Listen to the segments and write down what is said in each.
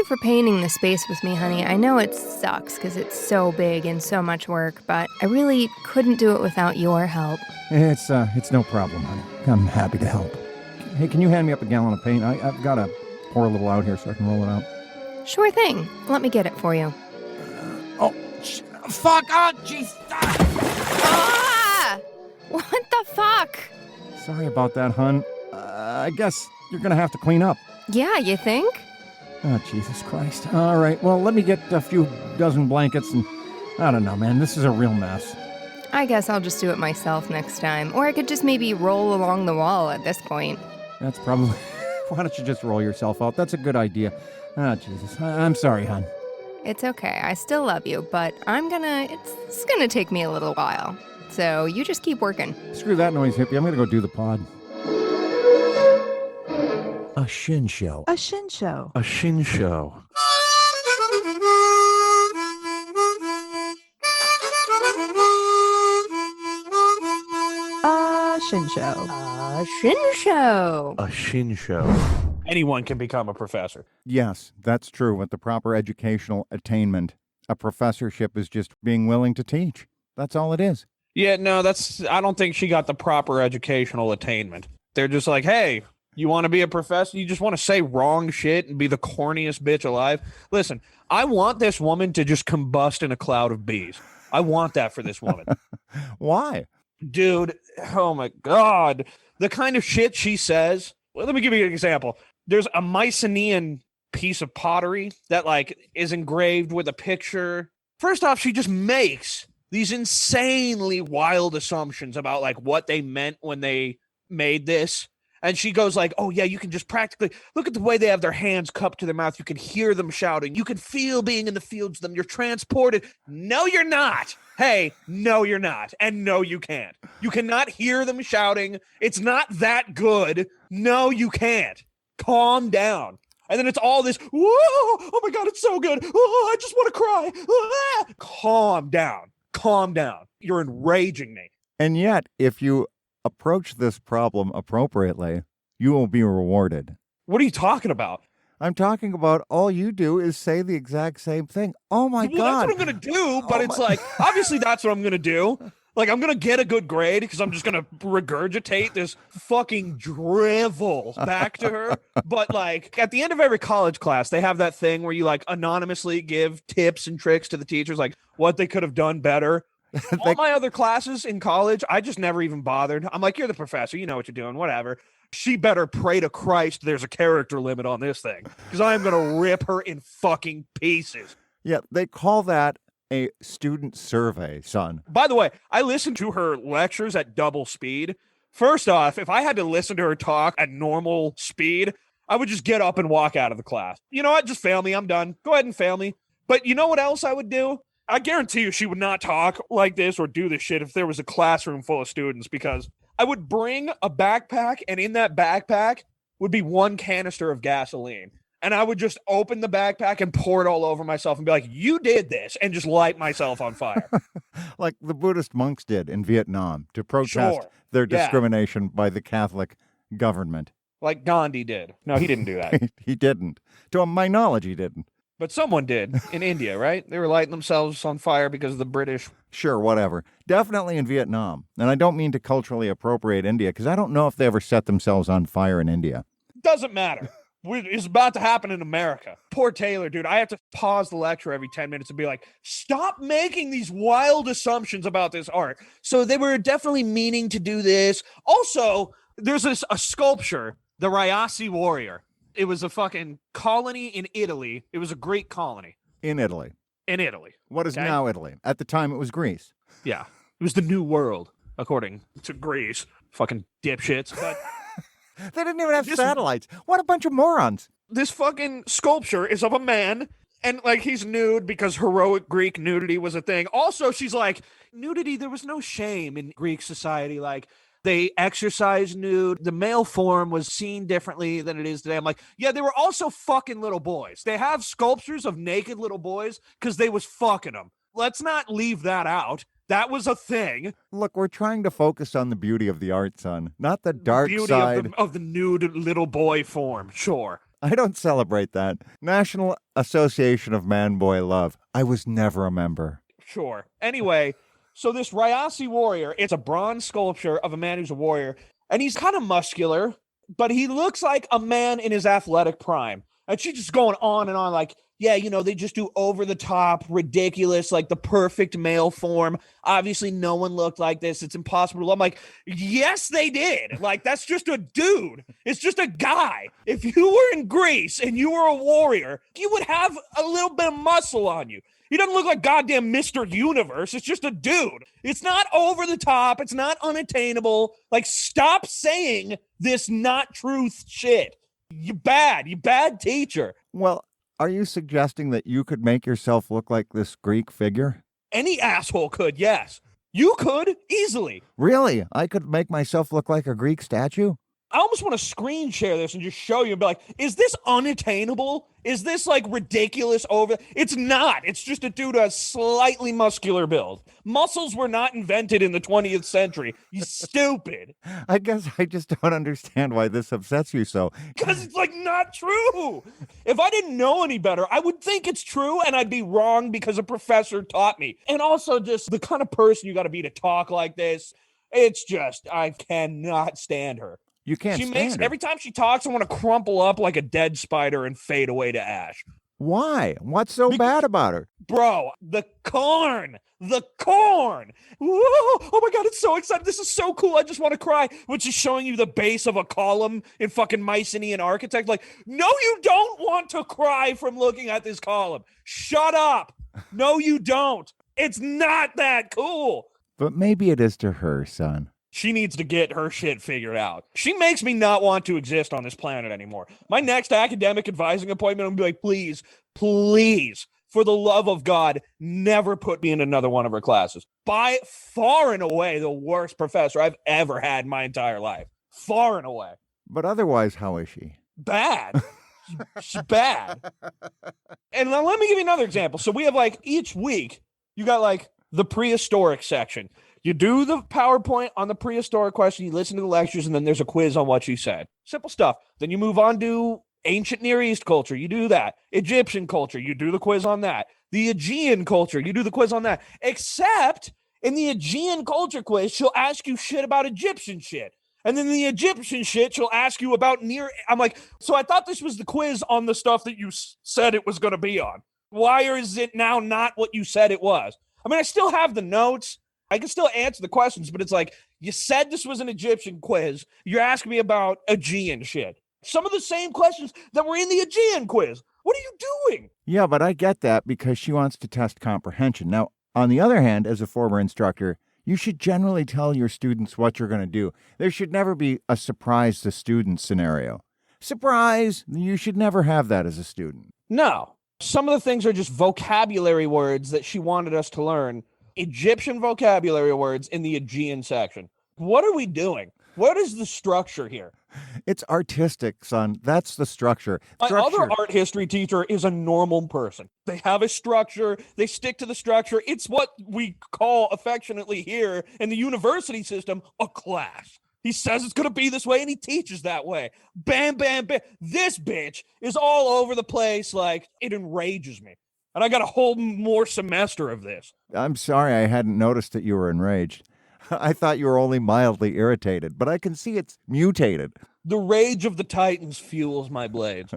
you for painting the space with me, honey. I know it sucks because it's so big and so much work, but I really couldn't do it without your help. It's no problem, honey. I'm happy to help. Hey, can you hand me up a gallon of paint? I've got to pour a little out here so I can roll it out. Sure thing. Let me get it for you. Fuck! Oh, jeez! Ah! What the fuck? Sorry about that, hun. I guess you're gonna have to clean up. Yeah, you think? Oh, Jesus Christ. All right, well, let me get a few dozen blankets and... I don't know, man. This is a real mess. I guess I'll just do it myself next time. Or I could just maybe roll along the wall at this point. That's probably... Why don't you just roll yourself out? That's a good idea. Ah, Jesus. I'm sorry, hon. It's okay. I still love you, but it's gonna take me a little while. So you just keep working. Screw that noise, hippie. I'm gonna go do the pod. A shin show. A shin show. A shin show. A shin show. A shin show. A shin show. Anyone can become a professor. Yes, that's true. With the proper educational attainment, a professorship is just being willing to teach. That's all it is. Yeah, no, I don't think she got the proper educational attainment. They're just like, hey, you want to be a professor? You just want to say wrong shit and be the corniest bitch alive? Listen, I want this woman to just combust in a cloud of bees. I want that for this woman. Why? Dude, oh my God. The kind of shit she says. Well, let me give you an example. There's a Mycenaean piece of pottery that is engraved with a picture. First off, she just makes these insanely wild assumptions about what they meant when they made this. And she goes oh yeah, you can just practically look at the way they have their hands cupped to their mouth. You can hear them shouting. You can feel being in the fields with them. You're transported. No, you're not. Hey, no, you're not. And no, you can't. You cannot hear them shouting. It's not that good. No, you can't. Calm down. And then it's all this, whoa, oh my God, it's so good. Oh, I just want to cry. Ah. Calm down. Calm down. You're enraging me. And yet, if you approach this problem appropriately, you will be rewarded. What are you talking about? I'm talking about all you do is say the exact same thing. Oh my God. That's what I'm going to do, but obviously that's what I'm going to do. I'm going to get a good grade because I'm just going to regurgitate this fucking drivel back to her. But at the end of every college class, they have that thing where you anonymously give tips and tricks to the teachers, what they could have done better. All my other classes in college, I just never even bothered. I'm you're the professor. You know what you're doing, whatever. She better pray to Christ there's a character limit on this thing because I am going to rip her in fucking pieces. Yeah, they call that a student survey, son. By the way, I listened to her lectures at double speed. First off, if I had to listen to her talk at normal speed, I would just get up and walk out of the class. You know what? Just fail me. I'm done. Go ahead and fail me. But you know what else I would do? I guarantee you she would not talk like this or do this shit if there was a classroom full of students, because I would bring a backpack, and in that backpack would be one canister of gasoline. And I would just open the backpack and pour it all over myself and be like, you did this, and just light myself on fire. Like the Buddhist monks did in Vietnam to protest their discrimination by the Catholic government. Like Gandhi did. No, he didn't do that. He didn't. To my knowledge, he didn't. But someone did in India, right? They were lighting themselves on fire because of the British. Sure, whatever. Definitely in Vietnam. And I don't mean to culturally appropriate India, because I don't know if they ever set themselves on fire in India. Doesn't matter. It's about to happen in America. Poor Taylor, dude. I have to pause the lecture every 10 minutes and be like, stop making these wild assumptions about this art. So they were definitely meaning to do this. Also, there's a sculpture, the Riasi Warrior. It was a fucking colony in Italy. It was a Greek colony. In Italy. In Italy. What is now Italy? At the time, it was Greece. Yeah. It was the New World, according to Greece. Fucking dipshits. But they didn't even have satellites. What a bunch of morons. This fucking sculpture is of a man, and he's nude because heroic Greek nudity was a thing. Also, she's nudity, there was no shame in Greek society. They exercised nude. The male form was seen differently than it is today. I'm yeah, they were also fucking little boys. They have sculptures of naked little boys because they was fucking them. Let's not leave that out. That was a thing. Look, we're trying to focus on the beauty of the art, son, not the dark beauty side of the nude little boy form. Sure. I don't celebrate that. National Association of Man-Boy Love. I was never a member. Sure. Anyway, so this Ryasi warrior, it's a bronze sculpture of a man who's a warrior, and he's kind of muscular, but he looks like a man in his athletic prime. And she's just going on and on like, yeah, they just do over the top, ridiculous, like the perfect male form. Obviously, no one looked like this. It's impossible. I'm like, yes, they did. Like, that's just a dude. It's just a guy. If you were in Greece and you were a warrior, you would have a little bit of muscle on you. He doesn't look like goddamn Mr. Universe. It's just a dude. It's not over the top. It's not unattainable. Like, stop saying this not truth shit. You bad teacher. Well, are you suggesting that you could make yourself look like this Greek figure? Any asshole could, yes. You could, easily. Really? I could make myself look like a Greek statue? I almost want to screen share this and just show you and be like, is this unattainable? Is this like ridiculous over? It's not. It's just a dude who has slightly muscular build. Muscles were not invented in the 20th century. You stupid. I guess I just don't understand why this upsets you so. Because it's like not true. If I didn't know any better, I would think it's true and I'd be wrong because a professor taught me. And also just the kind of person you got to be to talk like this. It's just, I cannot stand her. You can't stand her. Every time she talks, I want to crumple up like a dead spider and fade away to ash. Why? What's so bad about her? Bro, the corn. Whoa, oh my God, it's so exciting. This is so cool. I just want to cry. Which is showing you the base of a column in fucking Mycenaean architect. Like, no, you don't want to cry from looking at this column. Shut up. No, you don't. It's not that cool. But maybe it is to her, son. She needs to get her shit figured out. She makes me not want to exist on this planet anymore. My next academic advising appointment, I'm going to be like, please, for the love of God, never put me in another one of her classes. By far and away, the worst professor I've ever had in my entire life. Far and away. But otherwise, how is she? Bad. She's bad. And now let me give you another example. So we have like each week, you got like the prehistoric section. You do the PowerPoint on the prehistoric question, you listen to the lectures, and then there's a quiz on what you said. Simple stuff. Then you move on to ancient Near East culture. You do that. Egyptian culture. You do the quiz on that. The Aegean culture. You do the quiz on that. Except in the Aegean culture quiz, she'll ask you shit about Egyptian shit. And then the Egyptian shit, she'll ask you about I'm like, so I thought this was the quiz on the stuff that you said it was going to be on. Why is it now not what you said it was? I mean, I still have the notes. I can still answer the questions, but it's like, you said this was an Egyptian quiz. You're asking me about Aegean shit. Some of the same questions that were in the Aegean quiz. What are you doing? Yeah, but I get that because she wants to test comprehension. Now, on the other hand, as a former instructor, you should generally tell your students what you're going to do. There should never be a surprise to students scenario. Surprise! You should never have that as a student. No. Some of the things are just vocabulary words that she wanted us to learn. Egyptian vocabulary words in the Aegean section. What are we doing? What is the structure here? It's artistic, son. That's the structure. My other art history teacher is a normal person. They have a structure. They stick to the structure. It's what we call affectionately here in the university system a class. He says it's going to be this way, and he teaches that way. Bam, bam, bam. This bitch is all over the place. Like, it enrages me. And I got a whole more semester of this. I'm sorry I hadn't noticed that you were enraged. I thought you were only mildly irritated, but I can see it's mutated. The rage of the Titans fuels my blades.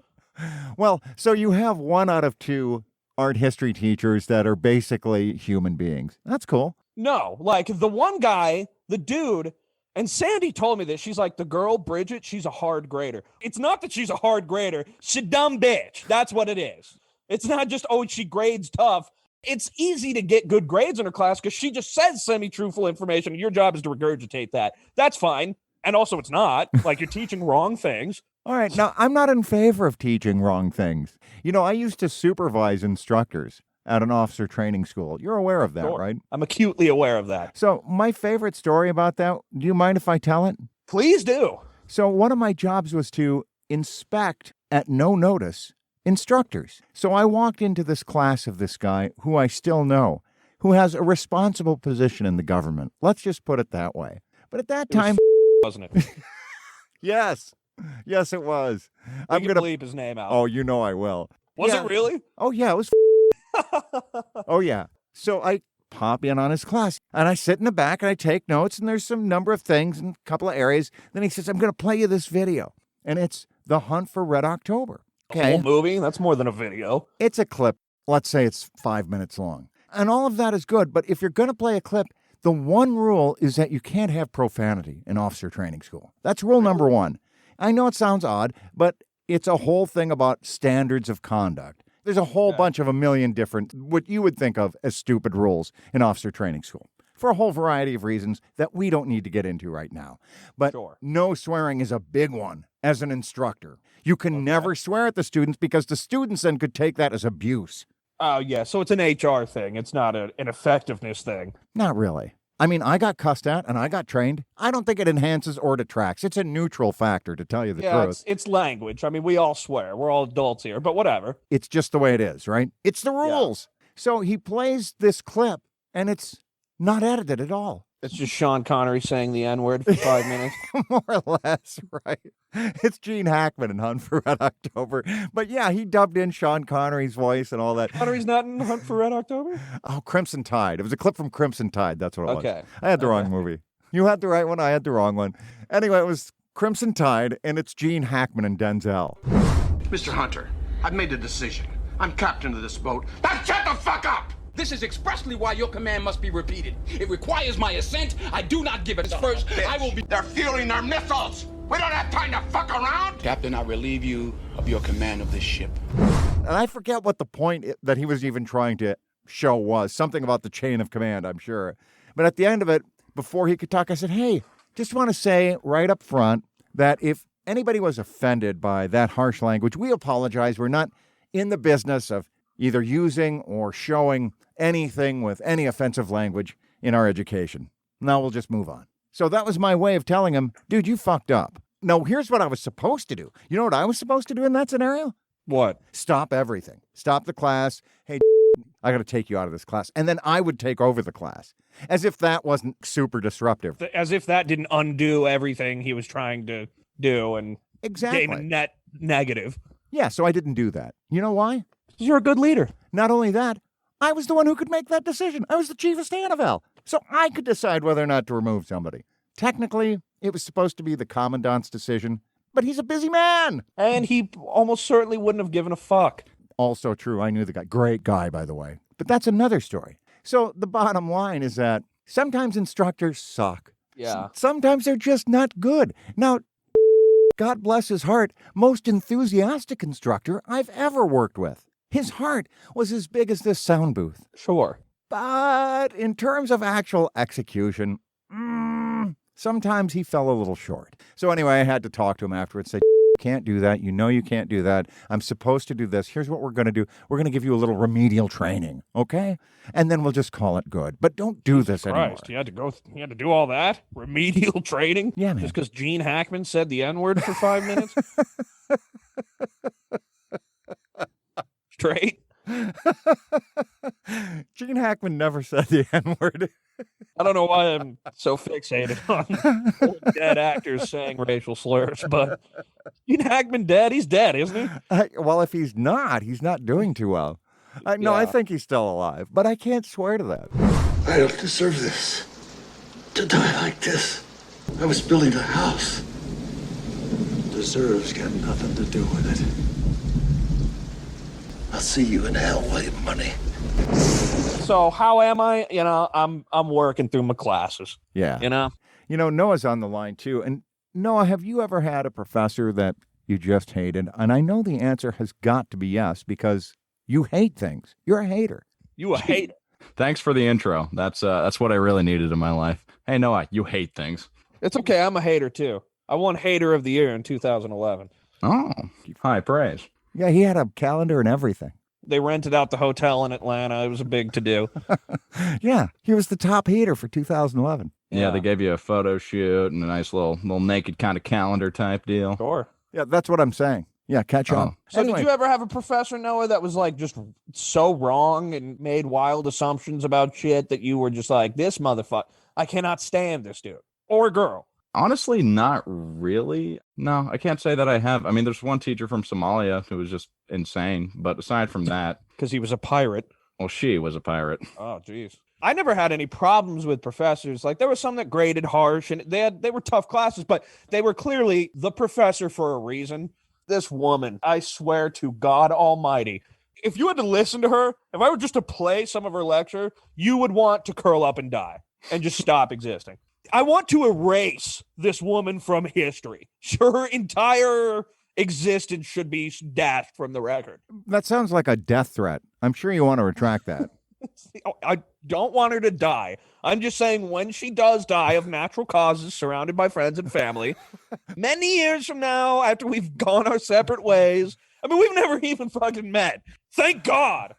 Well, so you have 1 out of 2 art history teachers that are basically human beings. That's cool. No, like the one guy, the dude, and Sandy told me this. She's like, the girl, Bridget, she's a hard grader. It's not that she's a hard grader. She's a dumb bitch. That's what it is. It's not just, oh, she grades tough. It's easy to get good grades in her class because she just says semi-truthful information. And your job is to regurgitate that. That's fine. And also it's not. Like, you're teaching wrong things. All right. Now, I'm not in favor of teaching wrong things. You know, I used to supervise instructors at an officer training school. You're aware of that, Sure. right? I'm acutely aware of that. So my favorite story about that, do you mind if I tell it? Please do. So one of my jobs was to inspect at no notice instructors. So I walked into this class of this guy who I still know, who has a responsible position in the government. Let's just put it that way. But at that time, wasn't it? yes. Yes, it was. I'm I'm going going to to. bleep his name out. Oh, you know I will. Was Yeah. it really? Oh, yeah, it was. Oh, yeah. So I pop in on his class and I sit in the back and I take notes and there's some number of things in a couple of areas. Then he says, I'm going to play you this video. And it's The Hunt for Red October. A whole movie? That's more than a video. It's a clip. Let's say it's 5 minutes long. And all of that is good. But if you're going to play a clip, the one rule is that you can't have profanity in officer training school. That's rule number one. I know it sounds odd, but it's a whole thing about standards of conduct. There's a whole bunch of a million different, what you would think of as stupid rules in officer training school for a whole variety of reasons that we don't need to get into right now. But no swearing is a big one as an instructor. You can never swear at the students because the students then could take that as abuse. Oh, yeah. So it's an HR thing. It's not an effectiveness thing. Not really. I mean, I got cussed at and I got trained. I don't think it enhances or detracts. It's a neutral factor, to tell you the truth. It's language. I mean, we all swear. We're all adults here, but whatever. It's just the way it is, right? It's the rules. So he plays this clip and it's not edited at all. It's just Sean Connery saying the N-word for 5 minutes. More or less, right? It's Gene Hackman in Hunt for Red October. But yeah, he dubbed in Sean Connery's voice and all that. Connery's not in Hunt for Red October? Oh, Crimson Tide. It was a clip from Crimson Tide. That's what it was. Okay. I had the wrong movie. You had the right one. I had the wrong one. Anyway, it was Crimson Tide, and it's Gene Hackman and Denzel. Mr. Hunter, I've made a decision. I'm captain of this boat. Now shut the fuck up! This is expressly why your command must be repeated. It requires my assent. I do not give it first. I will be... They're fueling their missiles! We don't have time to fuck around! Captain, I relieve you of your command of this ship. And I forget what the point that he was even trying to show was. Something about the chain of command, I'm sure. But at the end of it, before he could talk, I said, hey, just want to say right up front that if anybody was offended by that harsh language, we apologize. We're not in the business of either using or showing anything with any offensive language in our education. Now we'll just move on. So that was my way of telling him, dude, you fucked up. No, here's what I was supposed to do. You know what I was supposed to do in that scenario? What? Stop everything. Stop the class. Hey, I got to take you out of this class. And then I would take over the class. As if that wasn't super disruptive. As if that didn't undo everything he was trying to do and Exactly. gave a net negative. Yeah, so I didn't do that. You know why? You're a good leader. Not only that, I was the one who could make that decision. I was the chief of Stanival. So I could decide whether or not to remove somebody. Technically, it was supposed to be the commandant's decision, but he's a busy man. And he almost certainly wouldn't have given a fuck. Also true. I knew the guy. Great guy, by the way. But that's another story. So the bottom line is that sometimes instructors suck. Yeah. Sometimes they're just not good. Now, God bless his heart, most enthusiastic instructor I've ever worked with. His heart was as big as this sound booth. Sure. But in terms of actual execution, sometimes he fell a little short. So anyway, I had to talk to him afterwards, say, can't do that. You know you can't do that. I'm supposed to do this. Here's what we're going to do. We're going to give you a little remedial training, okay? And then we'll just call it good. But don't do this anymore. Christ, you had to do all that? Remedial training? Yeah, man. Just because Gene Hackman said the N-word for 5 minutes? Straight? Gene Hackman never said the N-word. I don't know why I'm so fixated on old dead actors saying racial slurs, but Gene Hackman dead? He's dead, isn't he? Well, if he's not doing too well. No, I think he's still alive, but I can't swear to that. I don't deserve this. To die like this. I was building a house. Deserves got nothing to do with it. I'll see you in hell, Wave Money. So how am I? You know, I'm working through my classes. Yeah. You know? You know, Noah's on the line too. And Noah, have you ever had a professor that you just hated? And I know the answer has got to be yes, because you hate things. You're a hater. You a hater. Thanks for the intro. That's what I really needed in my life. Hey, Noah, you hate things. It's okay. I'm a hater too. I won Hater of the Year in 2011. Oh, high praise. Yeah, he had a calendar and everything. They rented out the hotel in Atlanta. It was a big to-do. Yeah, he was the top hater for 2011. Yeah, they gave you a photo shoot and a nice little naked kind of calendar type deal. Sure. Yeah, that's what I'm saying. Yeah, catch on. So Anyway, did you ever have a professor, Noah, that was like just so wrong and made wild assumptions about shit that you were just like, this motherfucker, I cannot stand this dude or girl? Honestly, not really. No, I can't say that I have. I mean, there's one teacher from Somalia who was just insane. But aside from that, Because he was a pirate. well, she was a pirate. Oh, jeez. I never had any problems with professors. Like, there were some that graded harsh, and they were tough classes, but they were clearly the professor for a reason. This woman, I swear to God Almighty, if you had to listen to her, if I were just to play some of her lecture, you would want to curl up and die and just stop existing. I want to erase this woman from history. Her entire existence should be dashed from the record. That sounds like a death threat. I'm sure you want to retract that. I don't want her to die. I'm just saying when she does die of natural causes, surrounded by friends and family, many years from now, after we've gone our separate ways, I mean, we've never even fucking met. Thank God.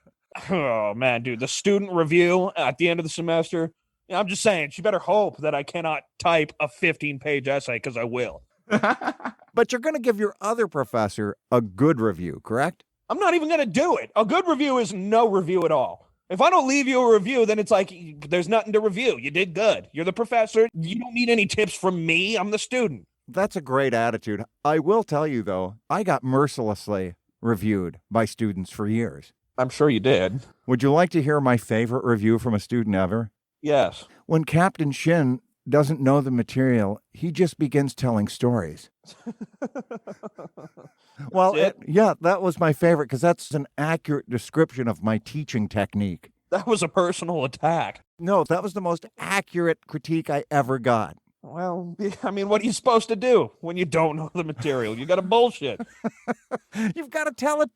Oh, man, dude, the student review at the end of the semester, I'm just saying, she better hope that I cannot type a 15-page essay, because I will. But you're going to give your other professor a good review, correct? I'm not even going to do it. A good review is no review at all. If I don't leave you a review, then it's like there's nothing to review. You did good. You're the professor. You don't need any tips from me. I'm the student. That's a great attitude. I will tell you, though, I got mercilessly reviewed by students for years. I'm sure you did. Would you like to hear my favorite review from a student ever? Yes. When Captain Shin doesn't know the material, he just begins telling stories. Well, that was my favorite because that's an accurate description of my teaching technique. That was a personal attack. No, that was the most accurate critique I ever got. Well, I mean, what are you supposed to do when you don't know the material? You got to bullshit. You've got to tell a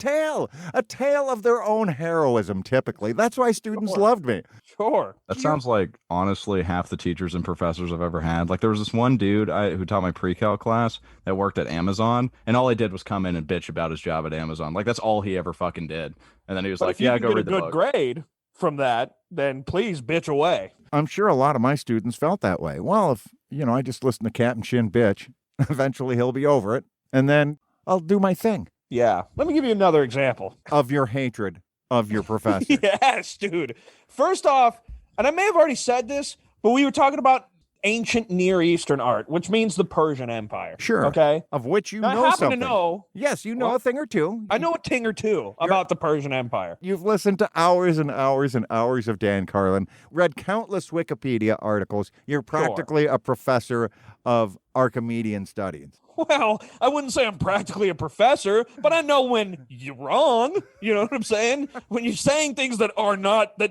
tale of their own heroism, typically. That's why students loved me. Sure. That sounds like, honestly, half the teachers and professors I've ever had. Like, there was this one dude who taught my pre-calc class that worked at Amazon, and all he did was come in and bitch about his job at Amazon. Like, that's all he ever fucking did. And then he was But like, if you yeah, can go get read the a book. good grade from that, then please bitch away. I'm sure a lot of my students felt that way. Well, if, I just listen to Captain Shin bitch, eventually he'll be over it, and then I'll do my thing. Yeah. Let me give you another example. Of your hatred of your professor. Yes, dude. First off, and I may have already said this, but we were talking about ancient Near Eastern art, which means the Persian Empire. Sure. Okay. Of which you Now, know I happen something. to know. Yes, you know a thing or two. I know a ting or two about the Persian Empire. You've listened to hours and hours and hours of Dan Carlin, read countless Wikipedia articles. You're practically a professor of Archimedean studies. Well, I wouldn't say I'm practically a professor, but I know when you're wrong. You know what I'm saying? When you're saying things that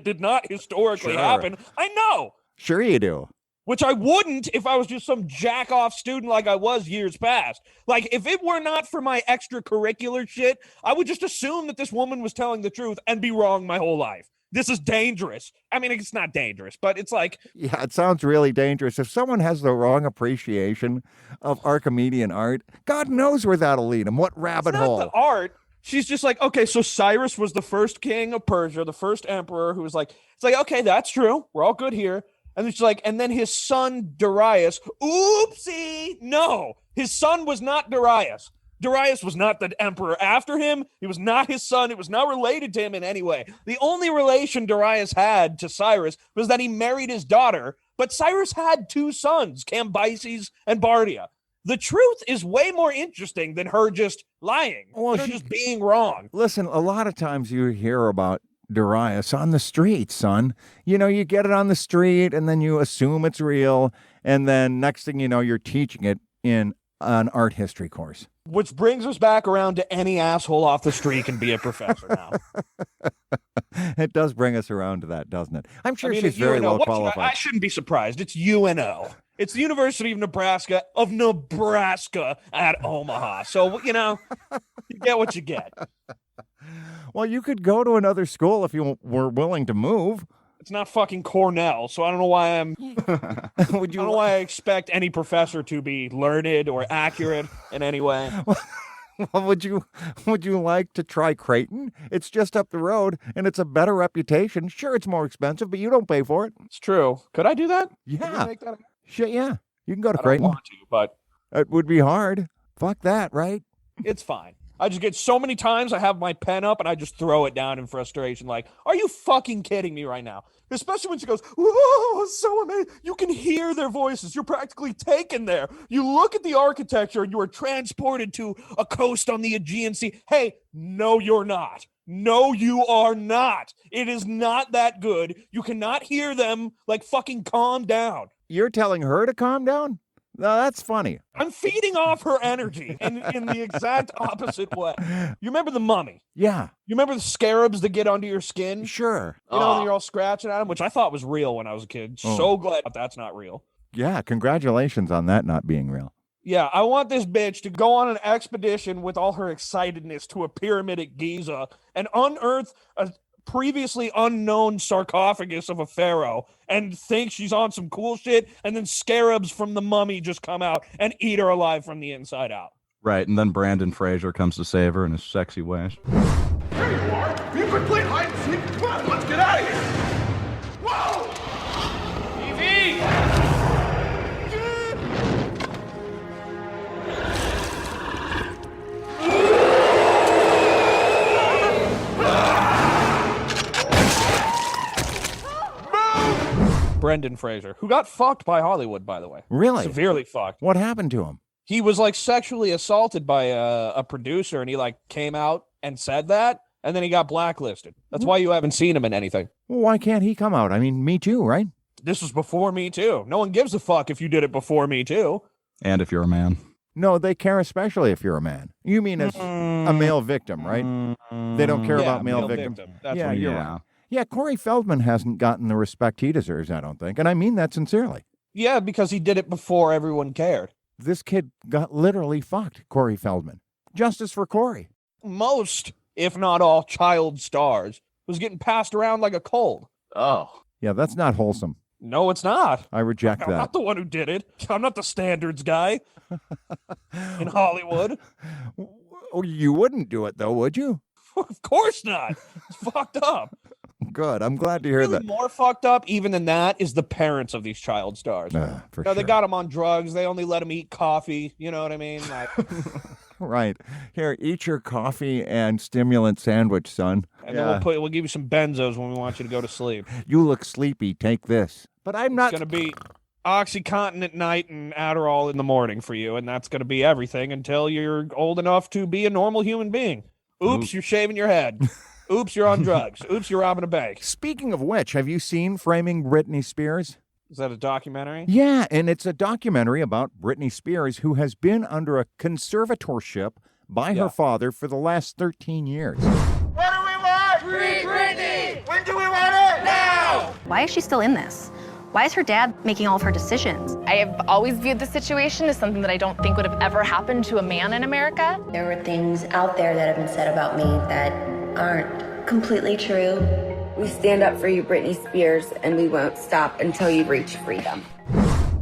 did not historically happen, I know. Sure you do. Which I wouldn't if I was just some jack-off student like I was years past. Like, if it were not for my extracurricular shit, I would just assume that this woman was telling the truth and be wrong my whole life. This is dangerous. I mean, it's not dangerous, but it's like... Yeah, it sounds really dangerous. If someone has the wrong appreciation of Archimedean art, God knows where that'll lead them. What rabbit hole? It's not the art. She's just like, okay, so Cyrus was the first king of Persia, the first emperor who was like... It's like, okay, that's true. We're all good here. And then she's like, and then his son Darius, oopsie, no, his son was not Darius. Darius was not the emperor after him. He was not his son. It was not related to him in any way. The only relation Darius had to Cyrus was that he married his daughter, but Cyrus had two sons, Cambyses and Bardia. The truth is way more interesting than her just lying, Well, her just being wrong. Listen, a lot of times you hear about Darius on the street, son. You get it on the street and then you assume it's real. And then next thing you know, you're teaching it in an art history course. Which brings us back around to any asshole off the street can be a professor now. It does bring us around to that, doesn't it? I'm sure she's it's very UNO. well qualified. I shouldn't be surprised. It's UNO. It's the University of Nebraska at Omaha. So, you get what you get. Well, you could go to another school if you were willing to move. It's not fucking Cornell, so I don't know why I don't know why I expect any professor to be learned or accurate in any way. Well, would you like to try Creighton? It's just up the road, and it's a better reputation. Sure, it's more expensive, but you don't pay for it. It's true. Could I do that? Yeah. Make that? Shit, yeah. You can go to I don't Creighton. want to, but It would be hard. Fuck that, right? it's fine. I just get so many times I have my pen up and I just throw it down in frustration. Like, are you fucking kidding me right now? Especially when she goes, whoa, so amazing. You can hear their voices. You're practically taken there. You look at the architecture and you are transported to a coast on the Aegean Sea. Hey, no, you're not. No, you are not. It is not that good. You cannot hear them. Like, fucking calm down. You're telling her to calm down? No, that's funny. I'm feeding off her energy in the exact opposite way. You remember The Mummy? Yeah, You remember the scarabs that get under your skin? sure. You know, and you're all scratching at them, which I thought was real when I was a kid. Oh. So glad that's not real. Yeah, congratulations on that not being real. Yeah, I want this bitch to go on an expedition with all her excitedness to a pyramid at Giza and unearth a previously unknown sarcophagus of a pharaoh and think she's on some cool shit, and then scarabs from The Mummy just come out and eat her alive from the inside out. Right, and then Brandon Fraser comes to save her in his sexy ways. There you are. You could play hide and seek. Come on, let's get out of here. Whoa! Brendan Fraser, who got fucked by Hollywood, by the way. Really? Severely fucked. What happened to him? He was like sexually assaulted by a producer, and he like came out and said that, and then he got blacklisted. That's why you haven't seen him in anything. Well, why can't he come out? I mean, Me Too, right? This was before Me Too. No one gives a fuck if you did it before Me Too. And if you're a man. No, they care especially if you're a man. You mean as a male victim, right? They don't care about male victims. That's Yeah, what you're right. Yeah, Corey Feldman hasn't gotten the respect he deserves, I don't think. And I mean that sincerely. Yeah, because he did it before everyone cared. This kid got literally fucked, Corey Feldman. Justice for Corey. Most, if not all, child stars was getting passed around like a cold. Oh. Yeah, that's not wholesome. No, it's not. I reject I'm that. not the one who did it. I'm not the standards guy in Hollywood. Oh, you wouldn't do it, though, would you? Of course not. It's fucked up. Good. I'm glad to hear Really that. more fucked up even than that is the parents of these child stars. For No, sure. they got them on drugs. They only let them eat coffee. You know what I mean? Like, Right. Here, eat your coffee and stimulant sandwich, son. and then we'll give you some benzos when we want you to go to sleep. You look sleepy. Take this. But I'm not. It's going to be OxyContin at night and Adderall in the morning for you, and that's going to be everything until you're old enough to be a normal human being. Oops, you're shaving your head. Oops, you're on drugs. Oops, you're robbing a bank. Speaking of which, have you seen Framing Britney Spears? Is that a documentary? Yeah, and it's a documentary about Britney Spears, who has been under a conservatorship by her father for the last 13 years. What do we want? Free Britney! When do we want it? Now! Why is she still in this? Why is her dad making all of her decisions? I have always viewed the situation as something that I don't think would have ever happened to a man in America. There were things out there that have been said about me that aren't completely true. We stand up for you, Britney Spears, and we won't stop until you reach freedom.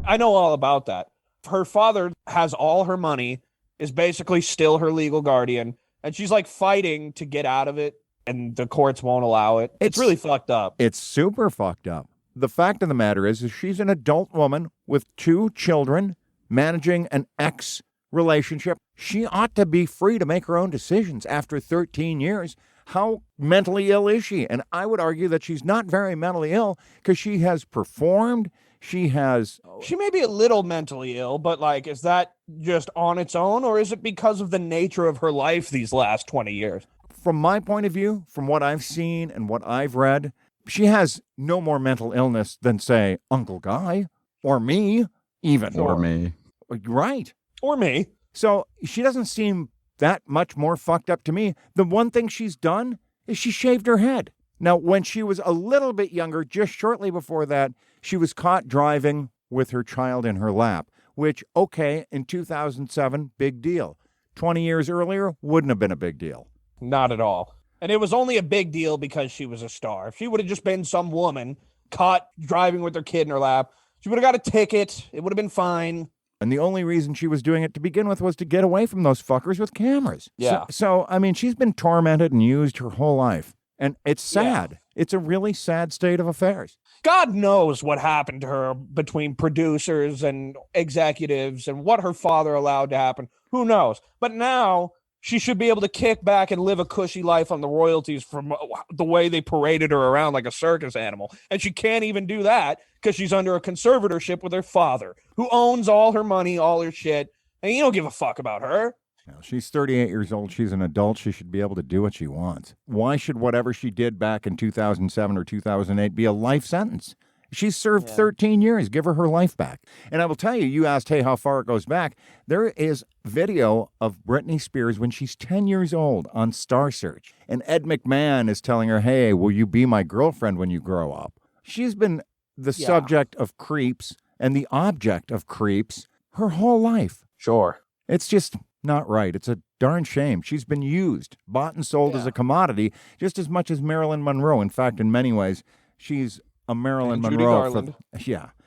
I know all about that. Her father has all her money, is basically still her legal guardian, and she's like fighting to get out of it, and the courts won't allow it. It's really fucked up. It's super fucked up. The fact of the matter is she's an adult woman with 2 children managing an ex relationship. She ought to be free to make her own decisions after 13 years. How mentally ill is she? And I would argue that she's not very mentally ill because she has performed. She may be a little mentally ill, but like, is that just on its own, or is it because of the nature of her life these last 20 years? From my point of view, from what I've seen and what I've read, she has no more mental illness than, say, Uncle Guy or me, even. Or me. Right. Or me. So she doesn't seem that much more fucked up to me. The one thing she's done is she shaved her head. Now, when she was a little bit younger, just shortly before that, she was caught driving with her child in her lap, which, okay, in 2007, big deal. 20 years earlier, wouldn't have been a big deal. Not at all. And it was only a big deal because she was a star. If she would have just been some woman caught driving with her kid in her lap, she would have got a ticket. It would have been fine. And the only reason she was doing it to begin with was to get away from those fuckers with cameras. Yeah. So I mean, she's been tormented and used her whole life. And it's sad. Yeah. It's a really sad state of affairs. God knows what happened to her between producers and executives and what her father allowed to happen. Who knows? But now she should be able to kick back and live a cushy life on the royalties from the way they paraded her around like a circus animal. And she can't even do that because she's under a conservatorship with her father, who owns all her money, all her shit, and you don't give a fuck about her. Now, she's 38 years old. She's an adult. She should be able to do what she wants. Why should whatever she did back in 2007 or 2008 be a life sentence? She's served 13 years. Give her life back. And I will tell you, you asked, hey, how far it goes back. There is video of Britney Spears when she's 10 years old on Star Search. And Ed McMahon is telling her, hey, will you be my girlfriend when you grow up? She's been the subject of creeps and the object of creeps her whole life. Sure. It's just not right. It's a darn shame. She's been used, bought and sold as a commodity just as much as Marilyn Monroe. In fact, in many ways, she's a Marilyn Judy Monroe. Garland.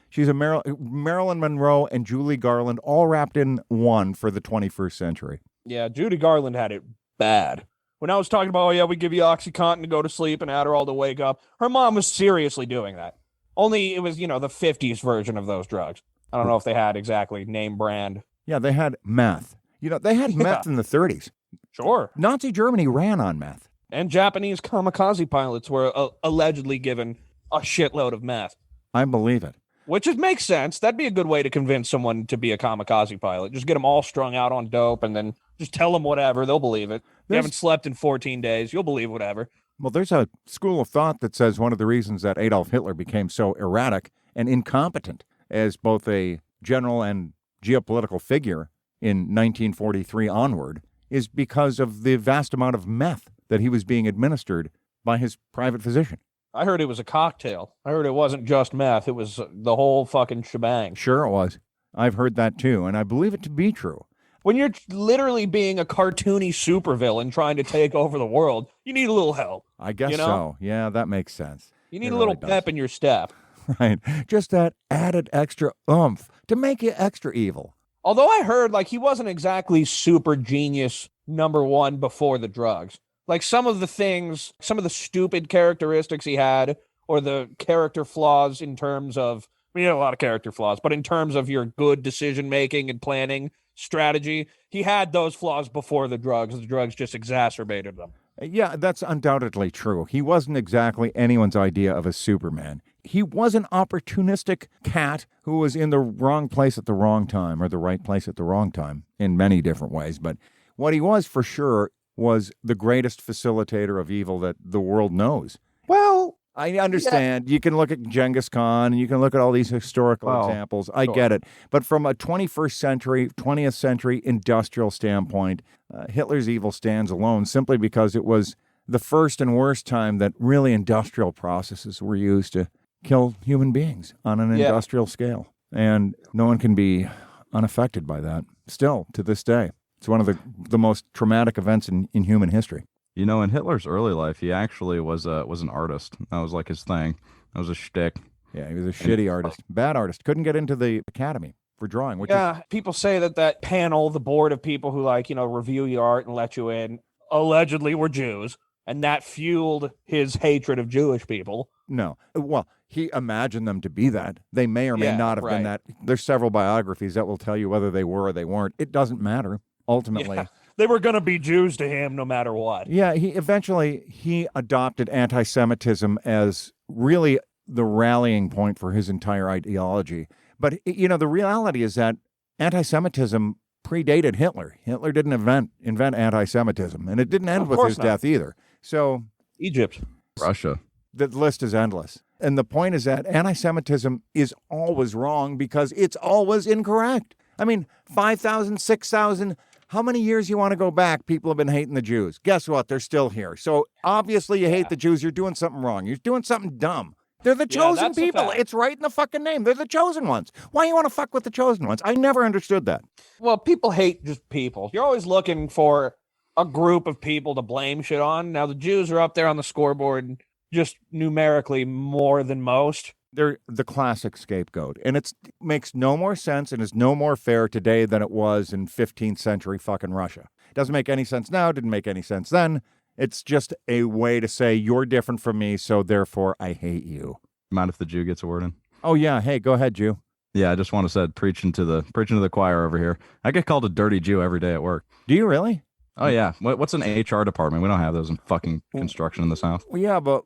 She's a Marilyn Monroe and Julie Garland all wrapped in one for the 21st century. Yeah, Judy Garland had it bad. When I was talking about, oh, yeah, we give you OxyContin to go to sleep and Adderall to wake up, her mom was seriously doing that. Only it was, the 50s version of those drugs. I don't know if they had exactly name brand. Yeah, they had meth. They had meth in the 30s. Sure. Nazi Germany ran on meth. And Japanese kamikaze pilots were allegedly given a shitload of meth. I believe it. Which makes sense. That'd be a good way to convince someone to be a kamikaze pilot. Just get them all strung out on dope and then just tell them whatever. They'll believe it. You haven't slept in 14 days. You'll believe whatever. Well, there's a school of thought that says one of the reasons that Adolf Hitler became so erratic and incompetent as both a general and geopolitical figure in 1943 onward is because of the vast amount of meth that he was being administered by his private physician. I heard it was a cocktail. I heard it wasn't just meth. It was the whole fucking shebang. Sure it was. I've heard that too, and I believe it to be true. When you're literally being a cartoony supervillain trying to take over the world, you need a little help. I guess so. Yeah, that makes sense. You need a little pep in your step. Right. Just that added extra oomph to make you extra evil. Although I heard, he wasn't exactly super genius #1 before the drugs. Some of the stupid characteristics he had, or the character flaws in terms of, a lot of character flaws, but in terms of your good decision-making and planning strategy, he had those flaws before the drugs. The drugs just exacerbated them. Yeah, that's undoubtedly true. He wasn't exactly anyone's idea of a Superman. He was an opportunistic cat who was in the wrong place at the wrong time, or the right place at the wrong time, in many different ways. But what he was for sure was the greatest facilitator of evil that the world knows. Well, I understand. Yeah. You can look at Genghis Khan, and you can look at all these historical examples. I get it. But from a 20th century industrial standpoint, Hitler's evil stands alone simply because it was the first and worst time that really industrial processes were used to kill human beings on an industrial scale. And no one can be unaffected by that. Still, to this day, it's one of the most traumatic events in human history. In Hitler's early life, he actually was an artist. That was his thing. That was a shtick. Yeah, he was a shitty artist. Bad artist. Couldn't get into the academy for drawing. People say that panel, the board of people who review your art and let you in, allegedly were Jews. And that fueled his hatred of Jewish people. No. Well, he imagined them to be that. They may or may not have been that. There's several biographies that will tell you whether they were or they weren't. It doesn't matter, ultimately. Yeah. They were going to be Jews to him no matter what. Yeah, he adopted anti-Semitism as really the rallying point for his entire ideology. But, the reality is that anti-Semitism predated Hitler. Hitler didn't invent anti-Semitism, and it didn't end with his death either. So Egypt, Russia. The list is endless. And the point is that anti-Semitism is always wrong because it's always incorrect. 5,000, 6,000, how many years you want to go back, people have been hating the Jews. Guess what? They're still here. So obviously you hate the Jews. You're doing something wrong. You're doing something dumb. They're the chosen people. It's right in the fucking name. They're the chosen ones. Why you want to fuck with the chosen ones? I never understood that. Well, people hate just people. You're always looking for a group of people to blame shit on. Now, the Jews are up there on the scoreboard just numerically more than most. They're the classic scapegoat. And it makes no more sense and is no more fair today than it was in 15th century fucking Russia. It doesn't make any sense now. Didn't make any sense then. It's just a way to say you're different from me, so therefore I hate you. Mind if the Jew gets a word in? Oh, yeah. Hey, go ahead, Jew. Yeah, I just want to say, preaching to the choir over here. I get called a dirty Jew every day at work. Do you really? Oh yeah. What's an HR department? We don't have those in fucking construction in the South. Well, yeah, but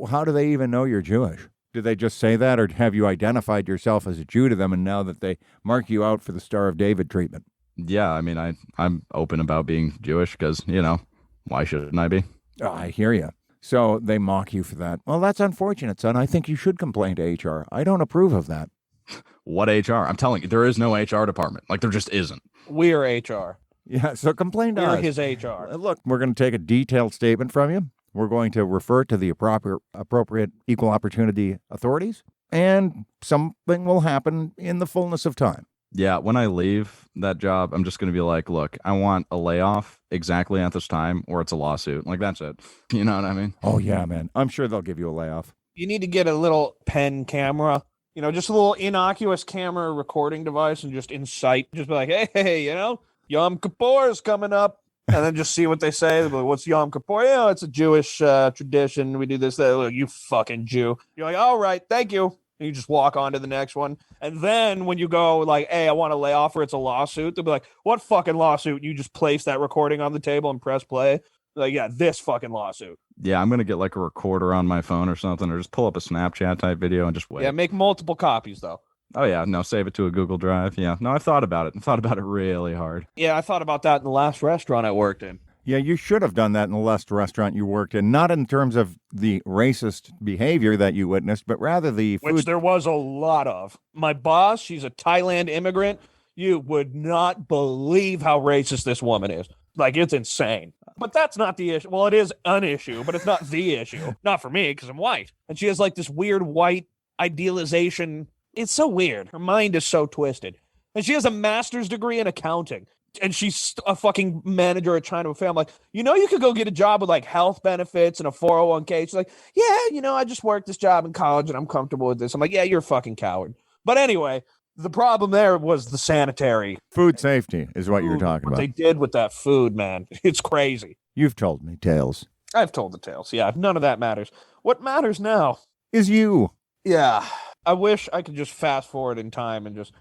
how do they even know you're Jewish? Did they just say that, or have you identified yourself as a Jew to them, and now that they mark you out for the Star of David treatment? Yeah, I mean, I'm open about being Jewish because, you know, why shouldn't I be? Oh, I hear you. So they mock you for that. Well, that's unfortunate, son. I think you should complain to HR. I don't approve of that. What HR? I'm telling you, there is no HR department. Like, there just isn't. We're HR. Yeah, so complain to We're us. his HR. Look, we're going to take a detailed statement from you. We're going to refer to the appropriate equal opportunity authorities, and something will happen in the fullness of time. Yeah, when I leave that job, I'm just going to be like, look, I want a layoff exactly at this time, or it's a lawsuit. Like, that's it. You know what I mean? Oh, yeah, man. I'm sure they'll give you a layoff. You need to get a little pen camera, you know, just a little innocuous camera recording device, and just incite, just be like, hey, you know, Yom Kippur is coming up. And then just see what they say. They'll be like, what's Yom Kippur? Yeah, it's a Jewish tradition. We do this, that. Like, you fucking Jew. You're like, all right, thank you. And you just walk on to the next one. And then when you go like, hey, I want to lay off or it's a lawsuit, they'll be like, what fucking lawsuit? And you just place that recording on the table and press play. Like, yeah, this fucking lawsuit. Yeah, I'm going to get like a recorder on my phone or something, or just pull up a Snapchat type video and just wait. Yeah, make multiple copies, though. Oh, yeah. No, save it to a Google Drive. Yeah. No, I've thought about it. I thought about it really hard. Yeah, I thought about that in the last restaurant I worked in. Yeah, you should have done that in the last restaurant you worked in, not in terms of the racist behavior that you witnessed, but rather the food. Which there was a lot of. My boss, she's a Thailand immigrant. You would not believe how racist this woman is. Like, it's insane. But that's not the issue. Well, it is an issue, but it's not the issue. Not for me, because I'm white. And she has like this weird white idealization. It's so weird. Her mind is so twisted. And she has a master's degree in accounting. And she's a fucking manager at China Buffet. I'm like, you know, you could go get a job with like health benefits and a 401k. She's like, yeah, you know, I just worked this job in college and I'm comfortable with this. I'm like, yeah, you're a fucking coward. But anyway, the problem there was the sanitary. Food safety is what you're talking What about. they did with that food, man. It's crazy. You've told me tales. I've told the tales. Yeah, none of that matters. What matters now is you. Yeah. I wish I could just fast forward in time and just...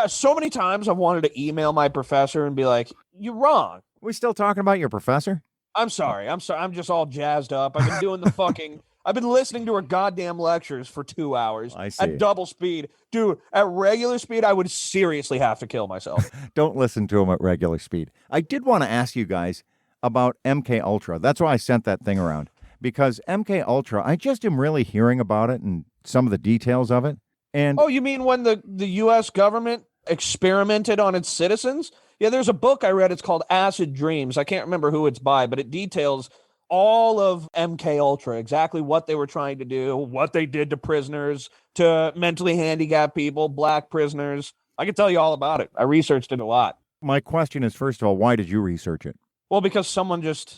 So many times I've wanted to email my professor and be like, you're wrong. We still talking about your professor? I'm sorry. I'm just all jazzed up. I've been doing the fucking... I've been listening to her goddamn lectures for 2 hours. I see. At double speed. Dude, at regular speed, I would seriously have to kill myself. Don't listen to him at regular speed. I did want to ask you guys about MK Ultra. That's why I sent that thing around. Because MK Ultra, I just am really hearing about it and some of the details of it. And oh, you mean when the U.S. government experimented on its citizens? Yeah, there's a book I read. It's called Acid Dreams. I can't remember who it's by, but it details all of MK Ultra, exactly what they were trying to do, what they did to prisoners, to mentally handicapped people, black prisoners. I can tell you all about it. I researched it a lot. My question is, first of all, why did you research it? Well, because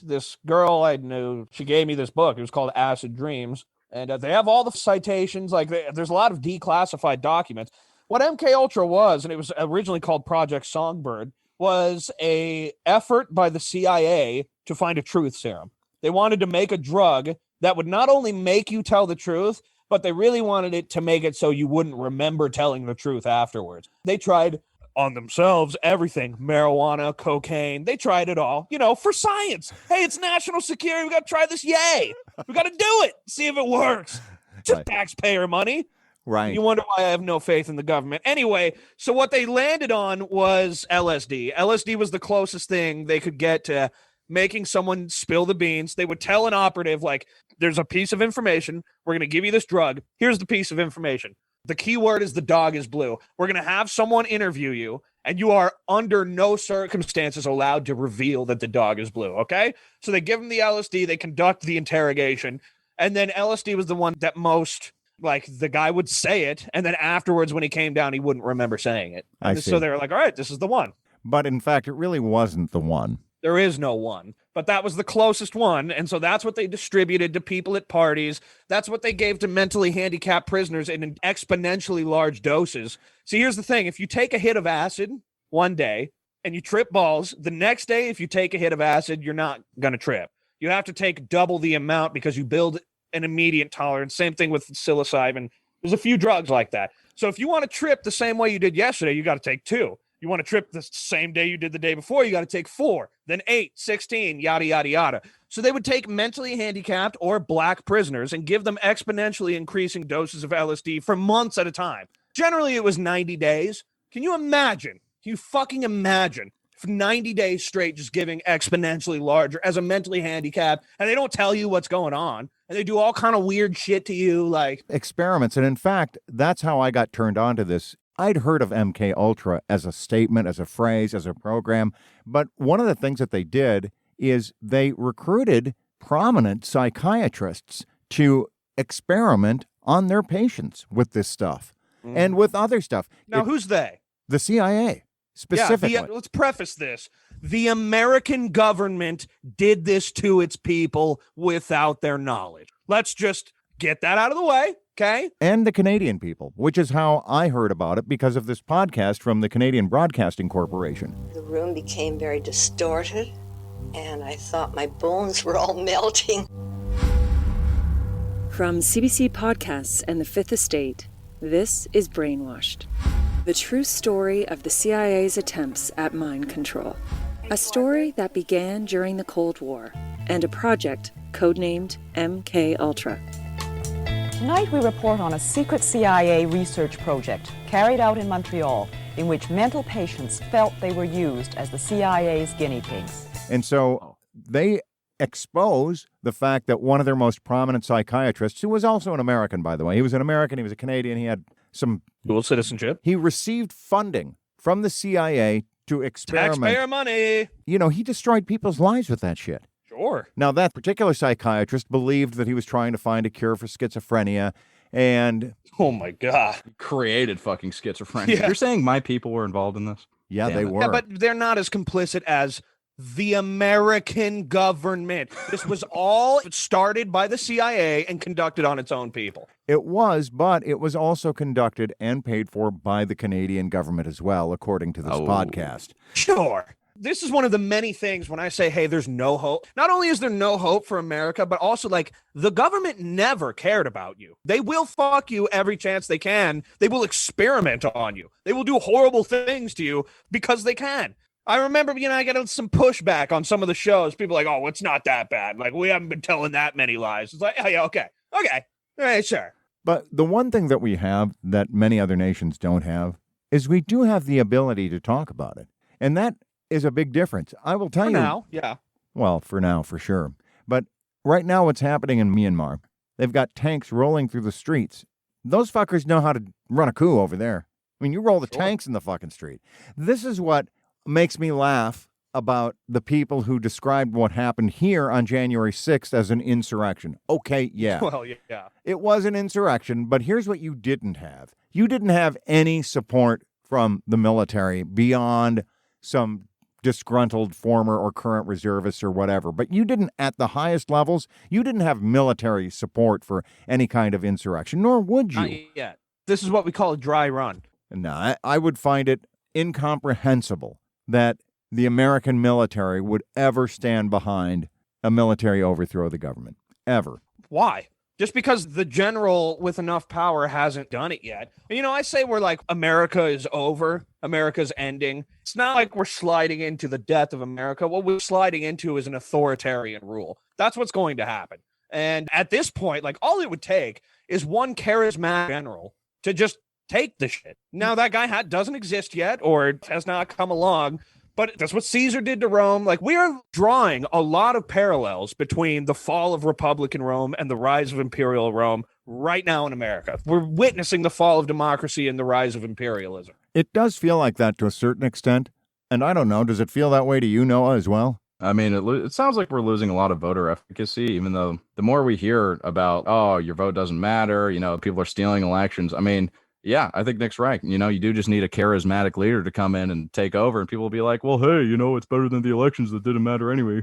this girl I knew, she gave me this book. It was called Acid Dreams. And they have all the citations. Like there's a lot of declassified documents. What MK Ultra was, and it was originally called Project Songbird, was a effort by the CIA to find a truth serum. They wanted to make a drug that would not only make you tell the truth, but they really wanted it to make it so you wouldn't remember telling the truth afterwards. They tried on themselves everything: marijuana, cocaine. They tried it all, for science. Hey, it's national security. We got to try this. Yay. We got to do it. See if it works. Just taxpayer money. Right. You wonder why I have no faith in the government. Anyway, so what they landed on was LSD. LSD was the closest thing they could get to making someone spill the beans. They would tell an operative, like, there's a piece of information. We're going to give you this drug. Here's the piece of information. The key word is the dog is blue. We're going to have someone interview you, and you are under no circumstances allowed to reveal that the dog is blue, okay? So they give him the LSD, they conduct the interrogation, and then LSD was the one that most, like, the guy would say it, and then afterwards when he came down, he wouldn't remember saying it. I see. So they were like, all right, this is the one. But in fact, it really wasn't the one. There is no one, but that was the closest one. And so that's what they distributed to people at parties. That's what they gave to mentally handicapped prisoners in exponentially large doses. See, here's the thing. If you take a hit of acid one day and you trip balls, the next day, if you take a hit of acid, you're not going to trip. You have to take double the amount because you build an immediate tolerance. Same thing with psilocybin. There's a few drugs like that. So if you want to trip the same way you did yesterday, you got to take 2. You want to trip the same day you did the day before, you got to take 4, then 8, 16, yada, yada, yada. So they would take mentally handicapped or black prisoners and give them exponentially increasing doses of LSD for months at a time. Generally, it was 90 days. Can you imagine? Can you fucking imagine? For 90 days straight, just giving exponentially larger as a mentally handicapped, and they don't tell you what's going on, and they do all kind of weird shit to you, like experiments. And in fact, that's how I got turned on to this. I'd heard of MK Ultra as a statement, as a phrase, as a program, but one of the things that they did is they recruited prominent psychiatrists to experiment on their patients with this stuff and with other stuff. Now, who's they? The CIA. Specifically. Yeah, let's preface this. The American government did this to its people without their knowledge. Let's just get that out of the way, okay? And the Canadian people, which is how I heard about it because of this podcast from the Canadian Broadcasting Corporation. The room became very distorted, and I thought my bones were all melting. From CBC Podcasts and the Fifth Estate, this is Brainwashed. The true story of the CIA's attempts at mind control. A story that began during the Cold War and a project codenamed MK Ultra. Tonight we report on a secret CIA research project carried out in Montreal in which mental patients felt they were used as the CIA's guinea pigs. And so they expose the fact that one of their most prominent psychiatrists, who was also an American, by the way, he was an American, he was a Canadian, he had some dual citizenship. He received funding from the CIA to experiment. Taxpayer money. You know, he destroyed people's lives with that shit. Sure. Now, that particular psychiatrist believed that he was trying to find a cure for schizophrenia, and oh my God, created fucking schizophrenia. Yeah. You're saying my people were involved in this? Yeah, Damn they it. were. Yeah, but they're not as complicit as the American government. This was all started by the CIA and conducted on its own people. It was, but it was also conducted and paid for by the Canadian government as well, according to this podcast. Sure. This is one of the many things when I say, hey, there's no hope. Not only is there no hope for America, but also like the government never cared about you. They will fuck you every chance they can. They will experiment on you. They will do horrible things to you because they can. I remember, I get some pushback on some of the shows. People are like, oh, it's not that bad. Like, we haven't been telling that many lies. It's like, oh, yeah, okay. All right, sure. But the one thing that we have that many other nations don't have is we do have the ability to talk about it. And that is a big difference. I will tell you. For now, yeah. Well, for now, for sure. But right now, what's happening in Myanmar, they've got tanks rolling through the streets. Those fuckers know how to run a coup over there. I mean, you roll the tanks in the fucking street. This is what makes me laugh about the people who described what happened here on January 6th as an insurrection. Okay, yeah. Well, yeah. It was an insurrection, but here's what you didn't have. You didn't have any support from the military beyond some disgruntled former or current reservists or whatever. But you didn't, at the highest levels, you didn't have military support for any kind of insurrection, nor would you. Not yet. This is what we call a dry run. No, I would find it incomprehensible that the American military would ever stand behind a military overthrow of the government. Ever. Why? Just because the general with enough power hasn't done it yet. I say we're like, America is over. America's ending. It's not like we're sliding into the death of America. What we're sliding into is an authoritarian rule. That's what's going to happen. And at this point, like, all it would take is one charismatic general to just take the shit. Now, that guy doesn't exist yet or has not come along. But that's what Caesar did to Rome. Like, we are drawing a lot of parallels between the fall of Republican Rome and the rise of Imperial Rome right now in America. We're witnessing the fall of democracy and the rise of imperialism. It does feel like that to a certain extent. And I don't know, does it feel that way to you, Noah, as well? I mean, it sounds like we're losing a lot of voter efficacy, even though the more we hear about, oh, your vote doesn't matter, people are stealing elections. I mean, yeah, I think Nick's right. You do just need a charismatic leader to come in and take over, and people will be like, well, hey, it's better than the elections that didn't matter anyway.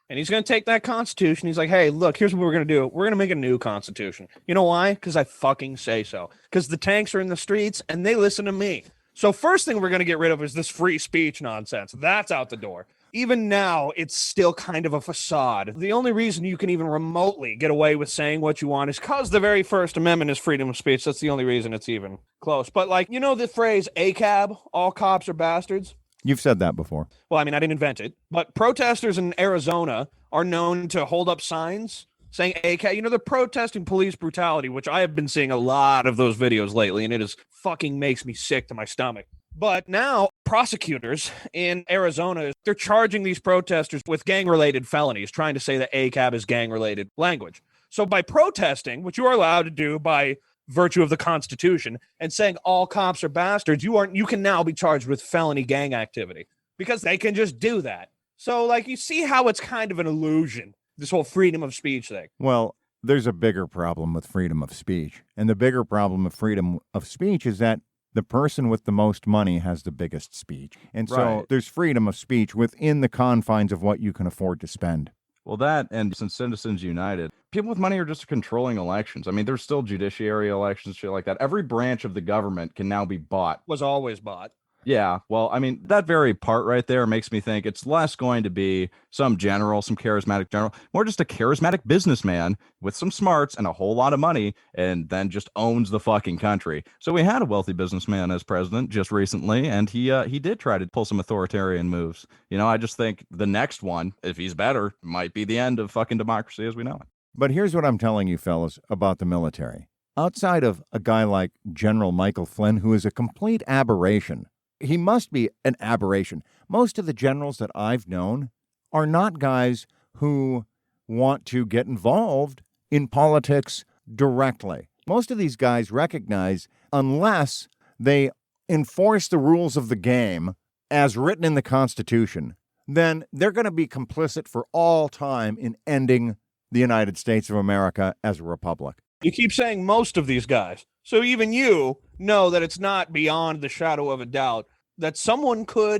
And he's going to take that constitution. He's like, hey, look, here's what we're going to do. We're going to make a new constitution. You know why? Because I fucking say so. Because the tanks are in the streets, and they listen to me. So first thing we're going to get rid of is this free speech nonsense. That's out the door. even now, it's still kind of a facade. The only reason you can even remotely get away with saying what you want is because the very First Amendment is freedom of speech. That's the only reason it's even close. But like, you know the phrase ACAB, all cops are bastards? You've said that before. Well, I mean, I didn't invent it. But protesters in Arizona are known to hold up signs saying ACAB. You know, they're protesting police brutality, which I have been seeing a lot of those videos lately, and it is fucking makes me sick to my stomach. But now prosecutors in Arizona, they're charging these protesters with gang-related felonies, trying to say that ACAB is gang-related language. So by protesting, which you are allowed to do by virtue of the Constitution, and saying all cops are bastards, you can now be charged with felony gang activity because they can just do that. So like you see how it's kind of an illusion, this whole freedom of speech thing. Well, there's a bigger problem with freedom of speech. And the bigger problem with freedom of speech is that the person with the most money has the biggest speech. And so there's freedom of speech within the confines of what you can afford to spend. Well, that, and since Citizens United, people with money are just controlling elections. I mean, there's still judiciary elections, shit like that. Every branch of the government can now be bought. Was always bought. Yeah, well, I mean, that very part right there makes me think it's less going to be some general, some charismatic general, more just a charismatic businessman with some smarts and a whole lot of money, and then just owns the fucking country. So we had a wealthy businessman as president just recently, and he did try to pull some authoritarian moves. You know, I just think the next one, if he's better, might be the end of fucking democracy as we know it. But here's what I'm telling you, fellas, about the military. Outside of a guy like General Michael Flynn, who is a complete aberration, he must be an aberration. Most of the generals that I've known are not guys who want to get involved in politics directly. Most of these guys recognize unless they enforce the rules of the game as written in the Constitution, then they're going to be complicit for all time in ending the United States of America as a republic. You keep saying most of these guys. So even you know that it's not beyond the shadow of a doubt that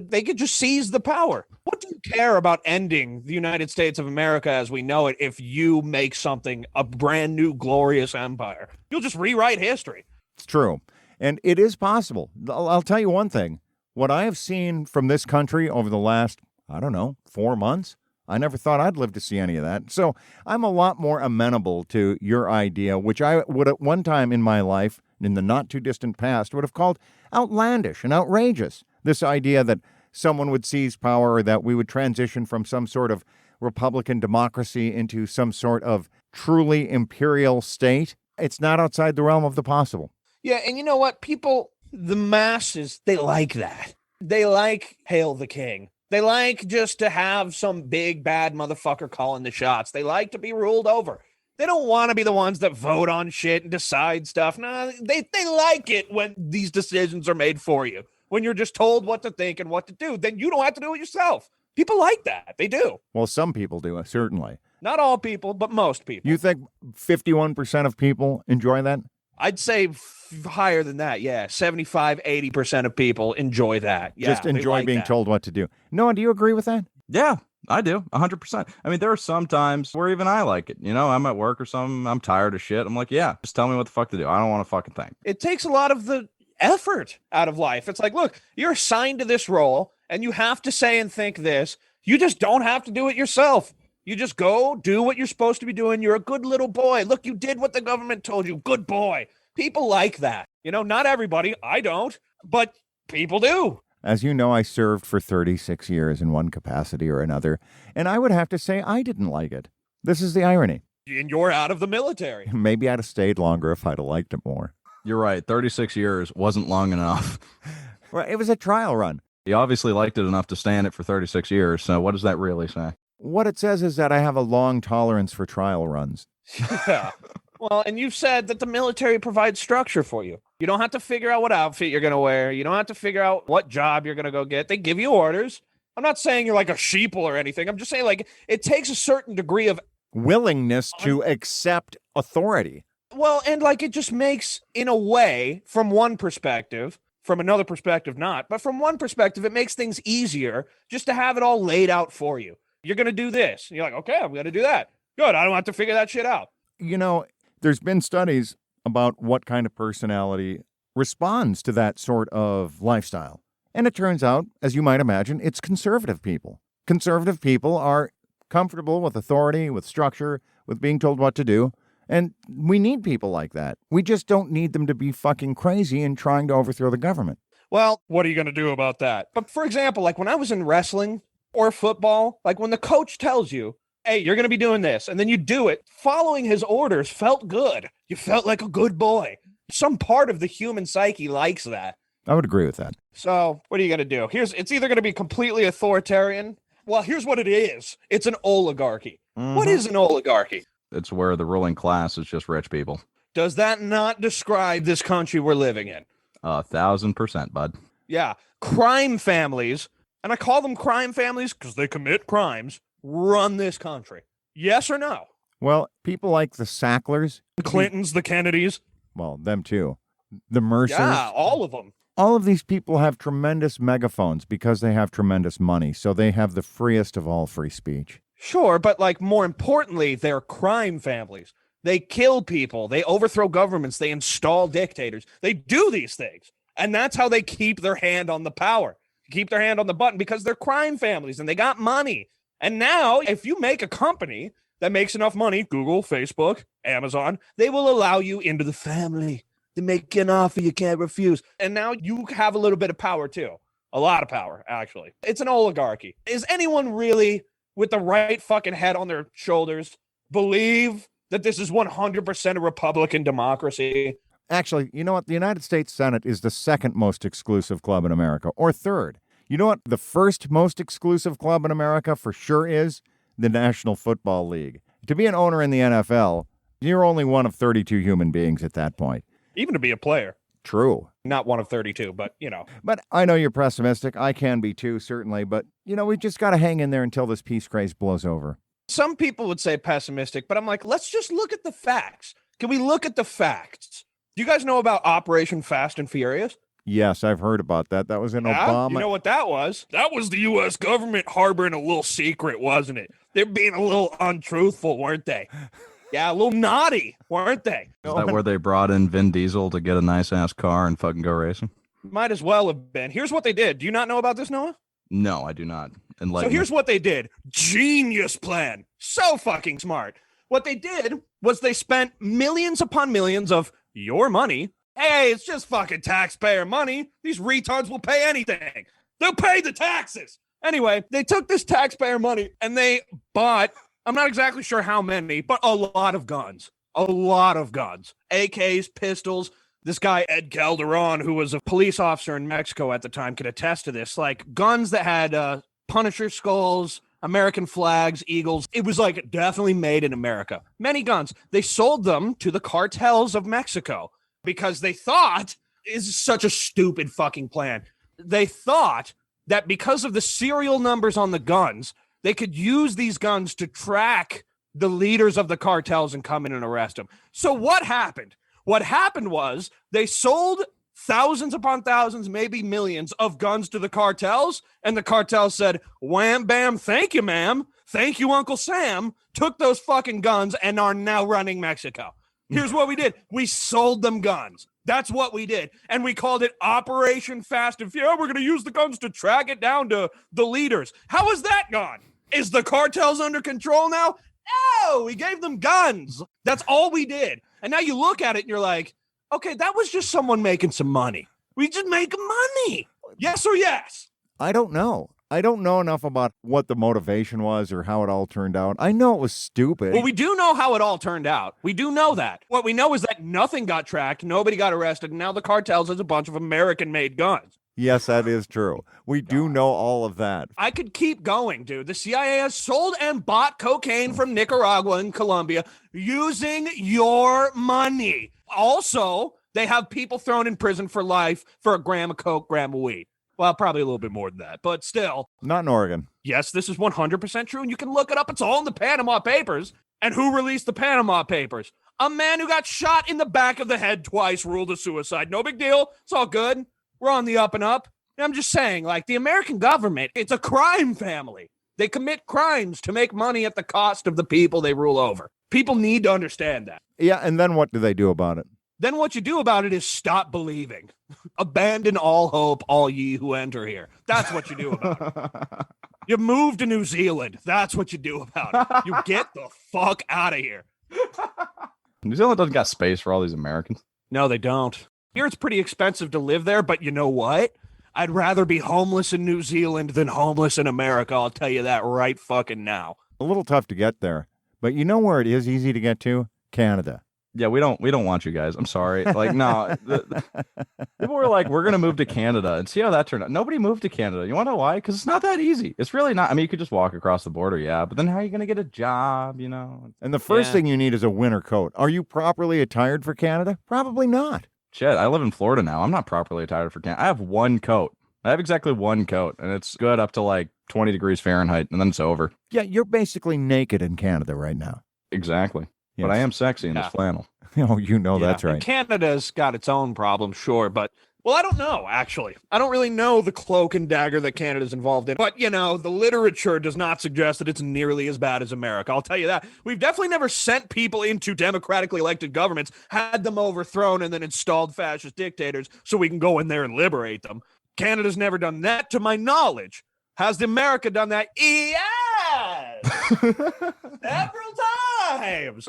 they could just seize the power. What do you care about ending the United States of America as we know it if you make something a brand new glorious empire? You'll just rewrite history. It's true. And it is possible. I'll tell you one thing. What I have seen from this country over the last, 4 months, I never thought I'd live to see any of that. So I'm a lot more amenable to your idea, which I would at one time in my life, in the not too distant past, would have called outlandish and outrageous. This idea that someone would seize power or that we would transition from some sort of Republican democracy into some sort of truly imperial state. It's not outside the realm of the possible. Yeah, and you know what? People, the masses, they like that. They like Hail the King. They like just to have some big bad motherfucker calling the shots. They like to be ruled over. They don't want to be the ones that vote on shit and decide stuff. No, they like it when these decisions are made for you. When you're just told what to think and what to do, then you don't have to do it yourself. People like that. They do. Well, some people do, certainly. Not all people, but most people. You think 51% of people enjoy that? I'd say higher than that, yeah. 75, 80% of people enjoy that. Yeah, just enjoy being told what to do. Noah, do you agree with that? Yeah, I do, 100%. I mean, there are some times where even I like it. You know, I'm at work or something, I'm tired of shit. I'm like, yeah, just tell me what the fuck to do. I don't want a fucking thing. It takes a lot of the effort out of life. It's like, look, you're assigned to this role, and you have to say and think this. You just don't have to do it yourself. You just go do what you're supposed to be doing. You're a good little boy. Look, you did what the government told you. Good boy. People like that. You know, not everybody. I don't, but people do. As you know, I served for 36 years in one capacity or another, and I would have to say I didn't like it. This is the irony. And you're out of the military. Maybe I'd have stayed longer if I'd have liked it more. You're right. 36 years wasn't long enough. Well, it was a trial run. You obviously liked it enough to stay in it for 36 years. So what does that really say? What it says is that I have a long tolerance for trial runs. Yeah. Well, and you've said that the military provides structure for you. You don't have to figure out what outfit you're going to wear. You don't have to figure out what job you're going to go get. They give you orders. I'm not saying you're like a sheeple or anything. I'm just saying, like, it takes a certain degree of willingness to accept authority. Well, and like it just makes, in a way, from one perspective, from another perspective, not, but from one perspective, it makes things easier just to have it all laid out for you. You're going to do this. And you're like, okay, I'm going to do that. Good. I don't have to figure that shit out. You know, there's been studies about what kind of personality responds to that sort of lifestyle. And it turns out, as you might imagine, it's conservative people. Conservative people are comfortable with authority, with structure, with being told what to do. And we need people like that. We just don't need them to be fucking crazy and trying to overthrow the government. Well, what are you going to do about that? But for example, like when I was in wrestling or football, like when the coach tells you, hey, you're going to be doing this, and then you do it, following his orders felt good. You felt like a good boy. Some part of the human psyche likes that. I would agree with that. So what are you going to do? It's either going to be completely authoritarian. Well, here's what it is. It's an oligarchy. Mm-hmm. What is an oligarchy? It's where the ruling class is just rich people. Does that not describe this country we're living in? 1,000%, bud. Yeah. Crime families, and I call them crime families because they commit crimes, run this country. Yes or no? Well, people like the Sacklers. The Clintons, the Kennedys. Well, them too. The Mercers. Yeah, all of them. All of these people have tremendous megaphones because they have tremendous money, so they have the freest of all free speech. Sure, but like more importantly, they're crime families. They kill people. They overthrow governments. They install dictators. They do these things. And that's how they keep their hand on the power, keep their hand on the button, because they're crime families and they got money. And now if you make a company that makes enough money, Google, Facebook, Amazon, they will allow you into the family. They make an offer you can't refuse. And now you have a little bit of power too. A lot of power, actually. It's an oligarchy. Is anyone really with the right fucking head on their shoulders believe that this is 100% a Republican democracy? Actually, you know what? The United States Senate is the second most exclusive club in America, or third. You know what the first most exclusive club in America for sure is? The National Football League. To be an owner in the NFL, you're only one of 32 human beings at that point. Even to be a player. True. Not one of 32, but, you know. But I know you're pessimistic. I can be too, certainly. But, you know, we just got to hang in there until this peace craze blows over. Some people would say pessimistic, but I'm like, let's just look at the facts. Can we look at the facts? Do you guys know about Operation Fast and Furious? Yes, I've heard about that. That was in Obama. You know what that was? That was the U.S. government harboring a little secret, wasn't it? They're being a little untruthful, weren't they? Yeah, a little naughty, weren't they? Is that where they brought in Vin Diesel to get a nice-ass car and fucking go racing? Might as well have been. Here's what they did. Do you not know about this, Noah? No, I do not. So here's what they did. Genius plan. So fucking smart. What they did was they spent millions upon millions of your money. Hey, it's just fucking taxpayer money. These retards will pay anything. They'll pay the taxes. Anyway, they took this taxpayer money and they bought, I'm not exactly sure how many, but a lot of guns. A lot of guns. AKs, pistols. This guy, Ed Calderon, who was a police officer in Mexico at the time, could attest to this. Like guns that had Punisher skulls, American flags, eagles. It was like definitely made in America. Many guns. They sold them to the cartels of Mexico because they thought, is such a stupid fucking plan. They thought that because of the serial numbers on the guns, they could use these guns to track the leaders of the cartels and come in and arrest them. So what happened? What happened was they sold thousands upon thousands, maybe millions of guns to the cartels. And the cartels said, wham, bam, thank you, ma'am. Thank you, Uncle Sam. Took those fucking guns and are now running Mexico. Here's what we did. We sold them guns. That's what we did. And we called it Operation Fast and Furious. We're going to use the guns to track it down to the leaders. How has that gone? Is the cartels under control now? No, we gave them guns. That's all we did. And now you look at it and you're like, okay, that was just someone making some money. We just make money. Yes or yes? I don't know. I don't know enough about what the motivation was or how it all turned out. I know it was stupid. Well, we do know how it all turned out. We do know that. What we know is that nothing got tracked, nobody got arrested, and now the cartels has a bunch of American-made guns. Yes, that is true. We do know all of that. I could keep going, dude. The CIA has sold and bought cocaine from Nicaragua and Colombia using your money. Also, they have people thrown in prison for life for a gram of coke, gram of weed. Well, probably a little bit more than that, but still. Not in Oregon. Yes, this is 100% true, and you can look it up. It's all in the Panama Papers. And who released the Panama Papers? A man who got shot in the back of the head twice, ruled a suicide. No big deal. It's all good. We're on the up and up. And I'm just saying, like, the American government, it's a crime family. They commit crimes to make money at the cost of the people they rule over. People need to understand that. Yeah, and then what do they do about it? Then what you do about it is stop believing. Abandon all hope, all ye who enter here. That's what you do about it. You move to New Zealand. That's what you do about it. You get the fuck out of here. New Zealand doesn't got space for all these Americans. No, they don't. Here it's pretty expensive to live there, but you know what? I'd rather be homeless in New Zealand than homeless in America. I'll tell you that right fucking now. A little tough to get there, but you know where it is easy to get to? Canada. Yeah, we don't want you guys. I'm sorry. Like, no. People were like, we're going to move to Canada and see how that turned out. Nobody moved to Canada. You want to know why? Because it's not that easy. It's really not. I mean, you could just walk across the border, yeah. But then how are you going to get a job, you know? And the first thing you need is a winter coat. Are you properly attired for Canada? Probably not. Shit, I live in Florida now. I'm not properly attired for Canada. I have one coat. I have exactly one coat, and it's good up to like 20 degrees Fahrenheit, and then it's over. Yeah, you're basically naked in Canada right now. Exactly. Yes. But I am sexy in this flannel. Oh, you know that's right. And Canada's got its own problems, sure, but, well, I don't know, actually. I don't really know the cloak and dagger that Canada's involved in. But, you know, the literature does not suggest that it's nearly as bad as America. I'll tell you that. We've definitely never sent people into democratically elected governments, had them overthrown, and then installed fascist dictators so we can go in there and liberate them. Canada's never done that, to my knowledge. Has America done that? Yes!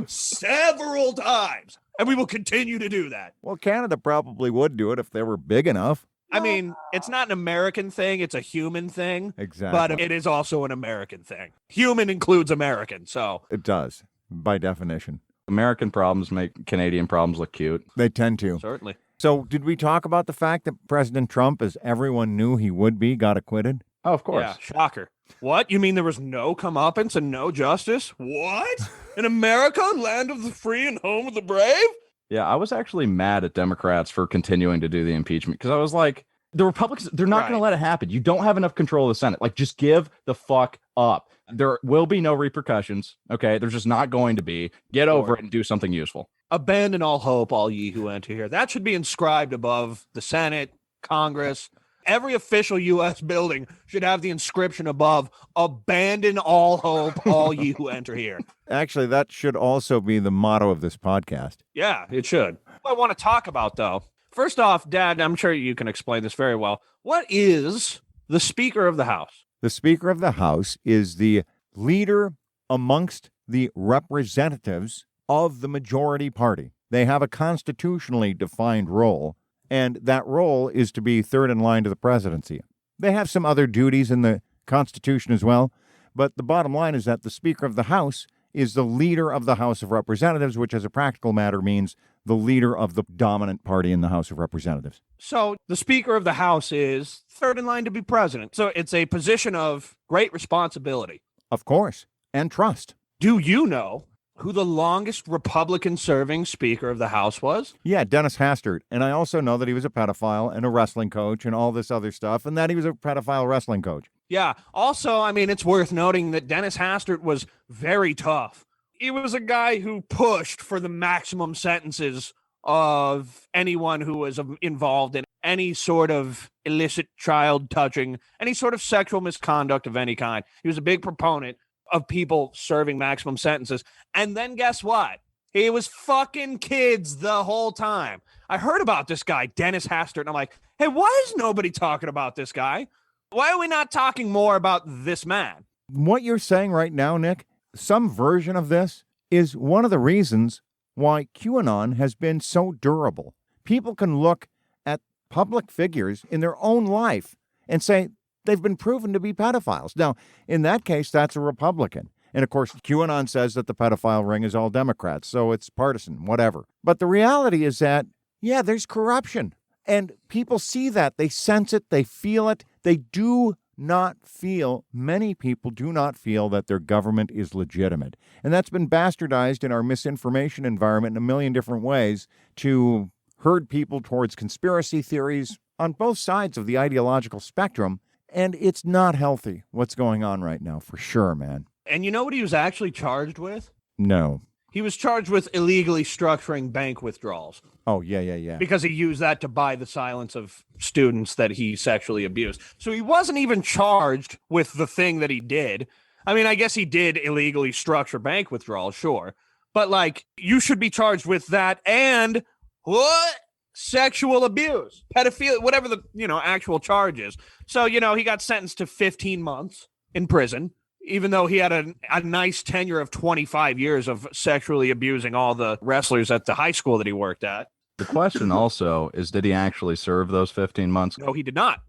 Several times. And we will continue to do that. Well, Canada probably would do it if they were big enough. I mean, it's not an American thing. It's a human thing. Exactly. But it is also an American thing. Human includes American, so. It does, by definition. American problems make Canadian problems look cute. They tend to. Certainly. So did we talk about the fact that President Trump, as everyone knew he would be, got acquitted? Oh, of course. Yeah, shocker. What? You mean there was no comeuppance and no justice? What? In America, land of the free and home of the brave? Yeah, I was actually mad at Democrats for continuing to do the impeachment because I was like, the Republicans, they're not going to let it happen. You don't have enough control of the Senate. Like, just give the fuck up. There will be no repercussions. Okay, there's just not going to be. Get over it and do something useful. Abandon all hope, all ye who enter here. That should be inscribed above the Senate, Congress. Every official U.S. building should have the inscription above, abandon all hope, all ye who enter here. Actually, that should also be the motto of this podcast. Yeah, it should. What I want to talk about, though, first off, Dad, I'm sure you can explain this very well. What is the Speaker of the House? The Speaker of the House is the leader amongst the representatives of the majority party. They have a constitutionally defined role, and that role is to be third in line to the presidency. They have some other duties in the Constitution as well, but the bottom line is that the Speaker of the House is the leader of the House of Representatives, which as a practical matter means the leader of the dominant party in the House of Representatives. So the Speaker of the House is third in line to be president. So it's a position of great responsibility. Of course, and trust. Do you know who the longest Republican-serving Speaker of the House was? Yeah, Dennis Hastert. And I also know that he was a pedophile and a wrestling coach and all this other stuff, and that he was a pedophile wrestling coach. Yeah. Also, I mean, it's worth noting that Dennis Hastert was very tough. He was a guy who pushed for the maximum sentences of anyone who was involved in any sort of illicit child touching, any sort of sexual misconduct of any kind. He was a big proponent of people serving maximum sentences. And then guess what? He was fucking kids the whole time. I heard about this guy, Dennis Hastert, and I'm like, hey, why is nobody talking about this guy? Why are we not talking more about this man? What you're saying right now, Nick, some version of this is one of the reasons why QAnon has been so durable. People can look at public figures in their own life and say, they've been proven to be pedophiles. Now, in that case, that's a Republican. And of course, QAnon says that the pedophile ring is all Democrats, so it's partisan, whatever. But the reality is that, yeah, there's corruption. And people see that. They sense it. They feel it. They do not feel, many people do not feel that their government is legitimate. And that's been bastardized in our misinformation environment in a million different ways to herd people towards conspiracy theories on both sides of the ideological spectrum. And it's not healthy, what's going on right now, for sure, man. And you know what he was actually charged with? No. He was charged with illegally structuring bank withdrawals. Oh, yeah. Because he used that to buy the silence of students that he sexually abused. So he wasn't even charged with the thing that he did. I mean, I guess he did illegally structure bank withdrawals, sure. But, like, you should be charged with that and what? Sexual abuse, pedophilia, whatever the, actual charge is. So, he got sentenced to 15 months. in prison, even though he had a nice tenure of 25 years of sexually abusing all the wrestlers at the high school that he worked at. The question also is, did he actually serve those 15 months? No, he did not.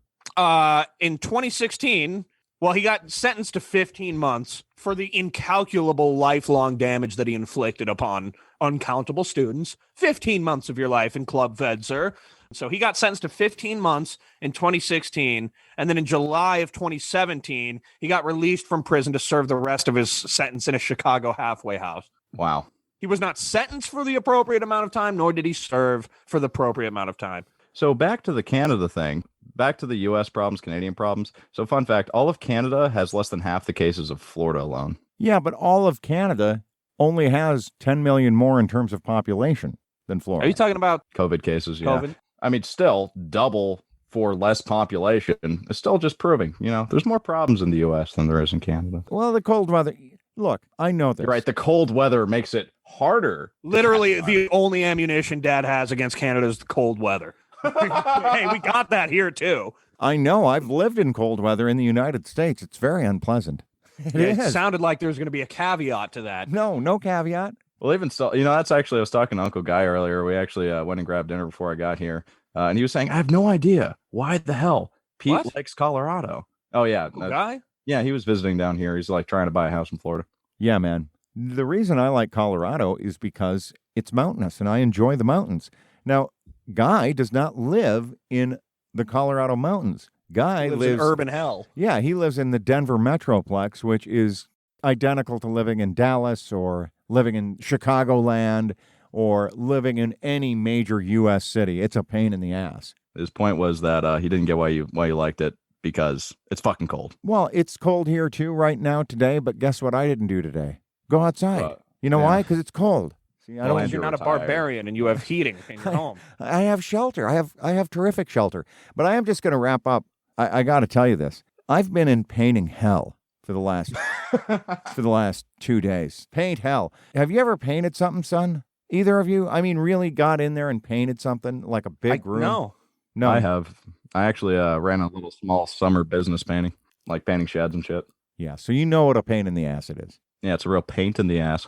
In 2016, well, he got sentenced to 15 months for the incalculable lifelong damage that he inflicted upon uncountable students. 15 months of your life in club fed, sir. So he got sentenced to 15 months in 2016. And then in July of 2017, he got released from prison to serve the rest of his sentence in a Chicago halfway house. Wow. He was not sentenced for the appropriate amount of time, nor did he serve for the appropriate amount of time. So back to the Canada thing, back to the U.S. problems, Canadian problems. So fun fact, all of Canada has less than half the cases of Florida alone. Yeah, but all of Canada only has 10 million more in terms of population than Florida. Are you talking about COVID cases? Yeah. COVID? I mean, still double for less population. It's still just proving, there's more problems in the U.S. than there is in Canada. Well, the cold weather. Look, I know this. You're right. The cold weather makes it harder. Literally, the only ammunition Dad has against Canada is the cold weather. Hey, we got that here, too. I know. I've lived in cold weather in the United States. It's very unpleasant. It sounded like there was going to be a caveat to that. No caveat. Well, even still, that's actually, I was talking to Uncle Guy earlier. We actually went and grabbed dinner before I got here. And he was saying, I have no idea why the hell Pete likes Colorado. Oh, yeah. Uncle Guy? Yeah, he was visiting down here. He's like trying to buy a house in Florida. Yeah, man. The reason I like Colorado is because it's mountainous and I enjoy the mountains. Now, Guy does not live in the Colorado mountains. Guy lives in urban hell. Yeah, he lives in the Denver Metroplex, which is identical to living in Dallas or living in Chicagoland or living in any major U.S. city. It's a pain in the ass. His point was that he didn't get why you liked it because it's fucking cold. Well, it's cold here too right now today, but guess what I didn't do today? Go outside. You know why? Because it's cold. See, I don't. You're not a barbarian and you have heating in your home. I have shelter. I have terrific shelter. But I am just going to wrap up. I got to tell you this. I've been in painting hell for the last 2 days. Paint hell. Have you ever painted something, son? Either of you? I mean, really got in there and painted something like a big room? No. I have. I actually ran a little small summer business painting, like painting sheds and shit. Yeah, so you know what a pain in the ass it is. Yeah, it's a real paint in the ass.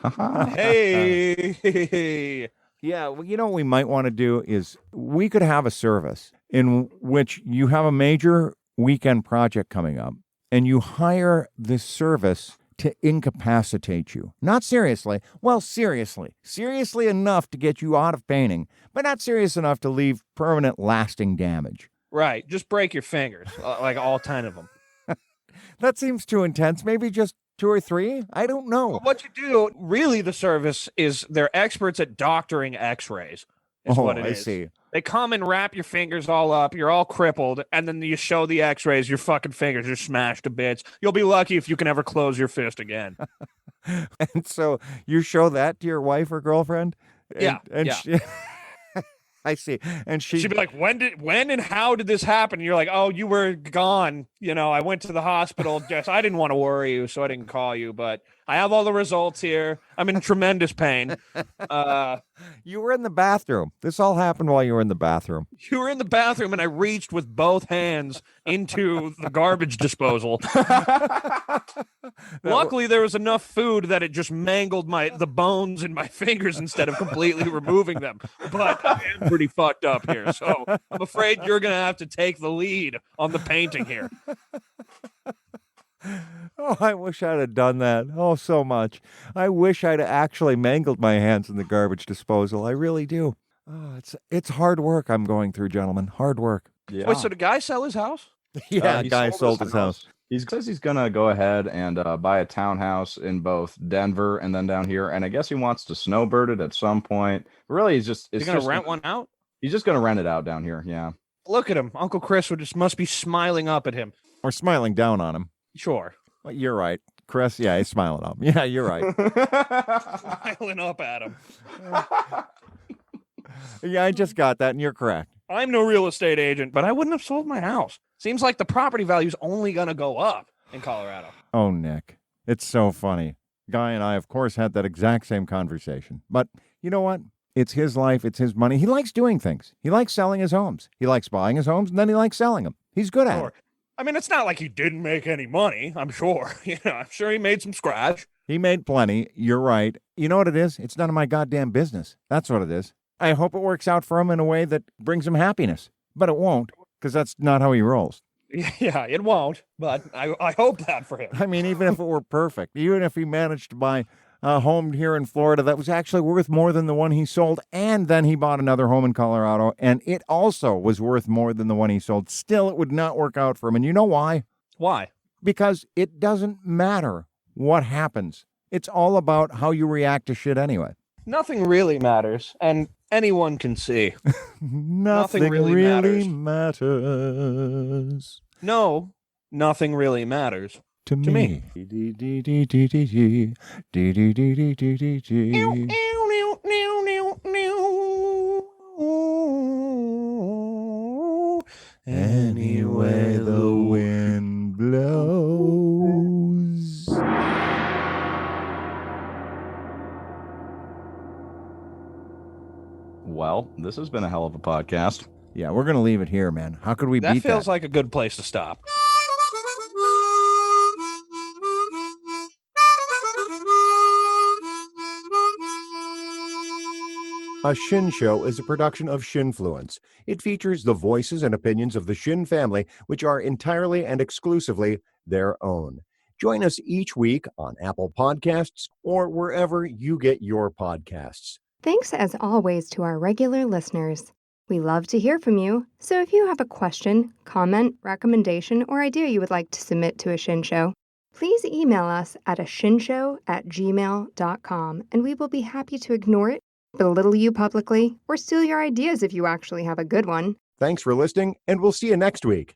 Hey! Yeah, well, you know what we might want to do is we could have a service in which you have a major weekend project coming up and you hire this service to incapacitate you. Not seriously. Well, seriously. Seriously enough to get you out of painting, but not serious enough to leave permanent lasting damage. Right. Just break your fingers, like all 10 of them. That seems too intense. Maybe just 2 or 3? I don't know. What you do, really, the service is they're experts at doctoring x-rays. Is what it is. I see. They come and wrap your fingers all up. You're all crippled. And then you show the x-rays. Your fucking fingers are smashed to bits. You'll be lucky if you can ever close your fist again. And so you show that to your wife or girlfriend? Yeah. She, I see. And she'd be like, when and how did this happen? And you're like, oh, you were gone. I went to the hospital. Just, I didn't want to worry you, so I didn't call you. But I have all the results here. I'm in tremendous pain. You were in the bathroom. This all happened while you were in the bathroom. You were in the bathroom, and I reached with both hands into the garbage disposal. Luckily, there was enough food that it just mangled the bones in my fingers instead of completely removing them. But I am pretty fucked up here, so I'm afraid you're going to have to take the lead on the painting here. Oh, I wish I'd have done that. Oh, so much. I wish I'd actually mangled my hands in the garbage disposal. I really do. Oh, it's hard work I'm going through, gentlemen. Hard work. Yeah. Wait, so the guy sell his house? Yeah, guy sold his house. He says he's going to go ahead and buy a townhouse in both Denver and then down here. And I guess he wants to snowbird it at some point. Really, he's going to rent one out? He's just going to rent it out down here. Yeah. Look at him. Uncle Chris must be smiling up at him. Or smiling down on him. Sure. Well, you're right. Chris, yeah, he's smiling up. Yeah, you're right. Smiling up at him. Yeah, I just got that, and you're correct. I'm no real estate agent, but I wouldn't have sold my house. Seems like the property value's only going to go up in Colorado. Oh, Nick. It's so funny. Guy and I, of course, had that exact same conversation. But you know what? It's his life. It's his money. He likes doing things. He likes selling his homes. He likes buying his homes, and then he likes selling them. He's good at it. I mean, it's not like he didn't make any money, I'm sure. I'm sure he made some scratch. He made plenty. You're right. You know what it is? It's none of my goddamn business. That's what it is. I hope it works out for him in a way that brings him happiness. But it won't, because that's not how he rolls. Yeah, it won't, but I hope that for him. I mean, even if it were perfect, even if he managed to buy a home here in Florida that was actually worth more than the one he sold, and then he bought another home in Colorado, and it also was worth more than the one he sold, still it would not work out for him. And you know why? Why? Because it doesn't matter what happens. It's all about how you react to shit anyway. Nothing really matters, and anyone can see. Nothing really matters. No, nothing really matters. To me. Anyway the wind blows. Well, this has been a hell of a podcast. Yeah, we're going to leave it here, man. How could we beat that? That feels like a good place to stop. A Shin Show is a production of Shinfluence. It features the voices and opinions of the Shin family, which are entirely and exclusively their own. Join us each week on Apple Podcasts or wherever you get your podcasts. Thanks as always to our regular listeners. We love to hear from you, so if you have a question, comment, recommendation, or idea you would like to submit to a Shin Show, please email us at ashinshow@gmail.com, and we will be happy to ignore it, belittle you publicly, or steal your ideas if you actually have a good one. Thanks for listening, and we'll see you next week.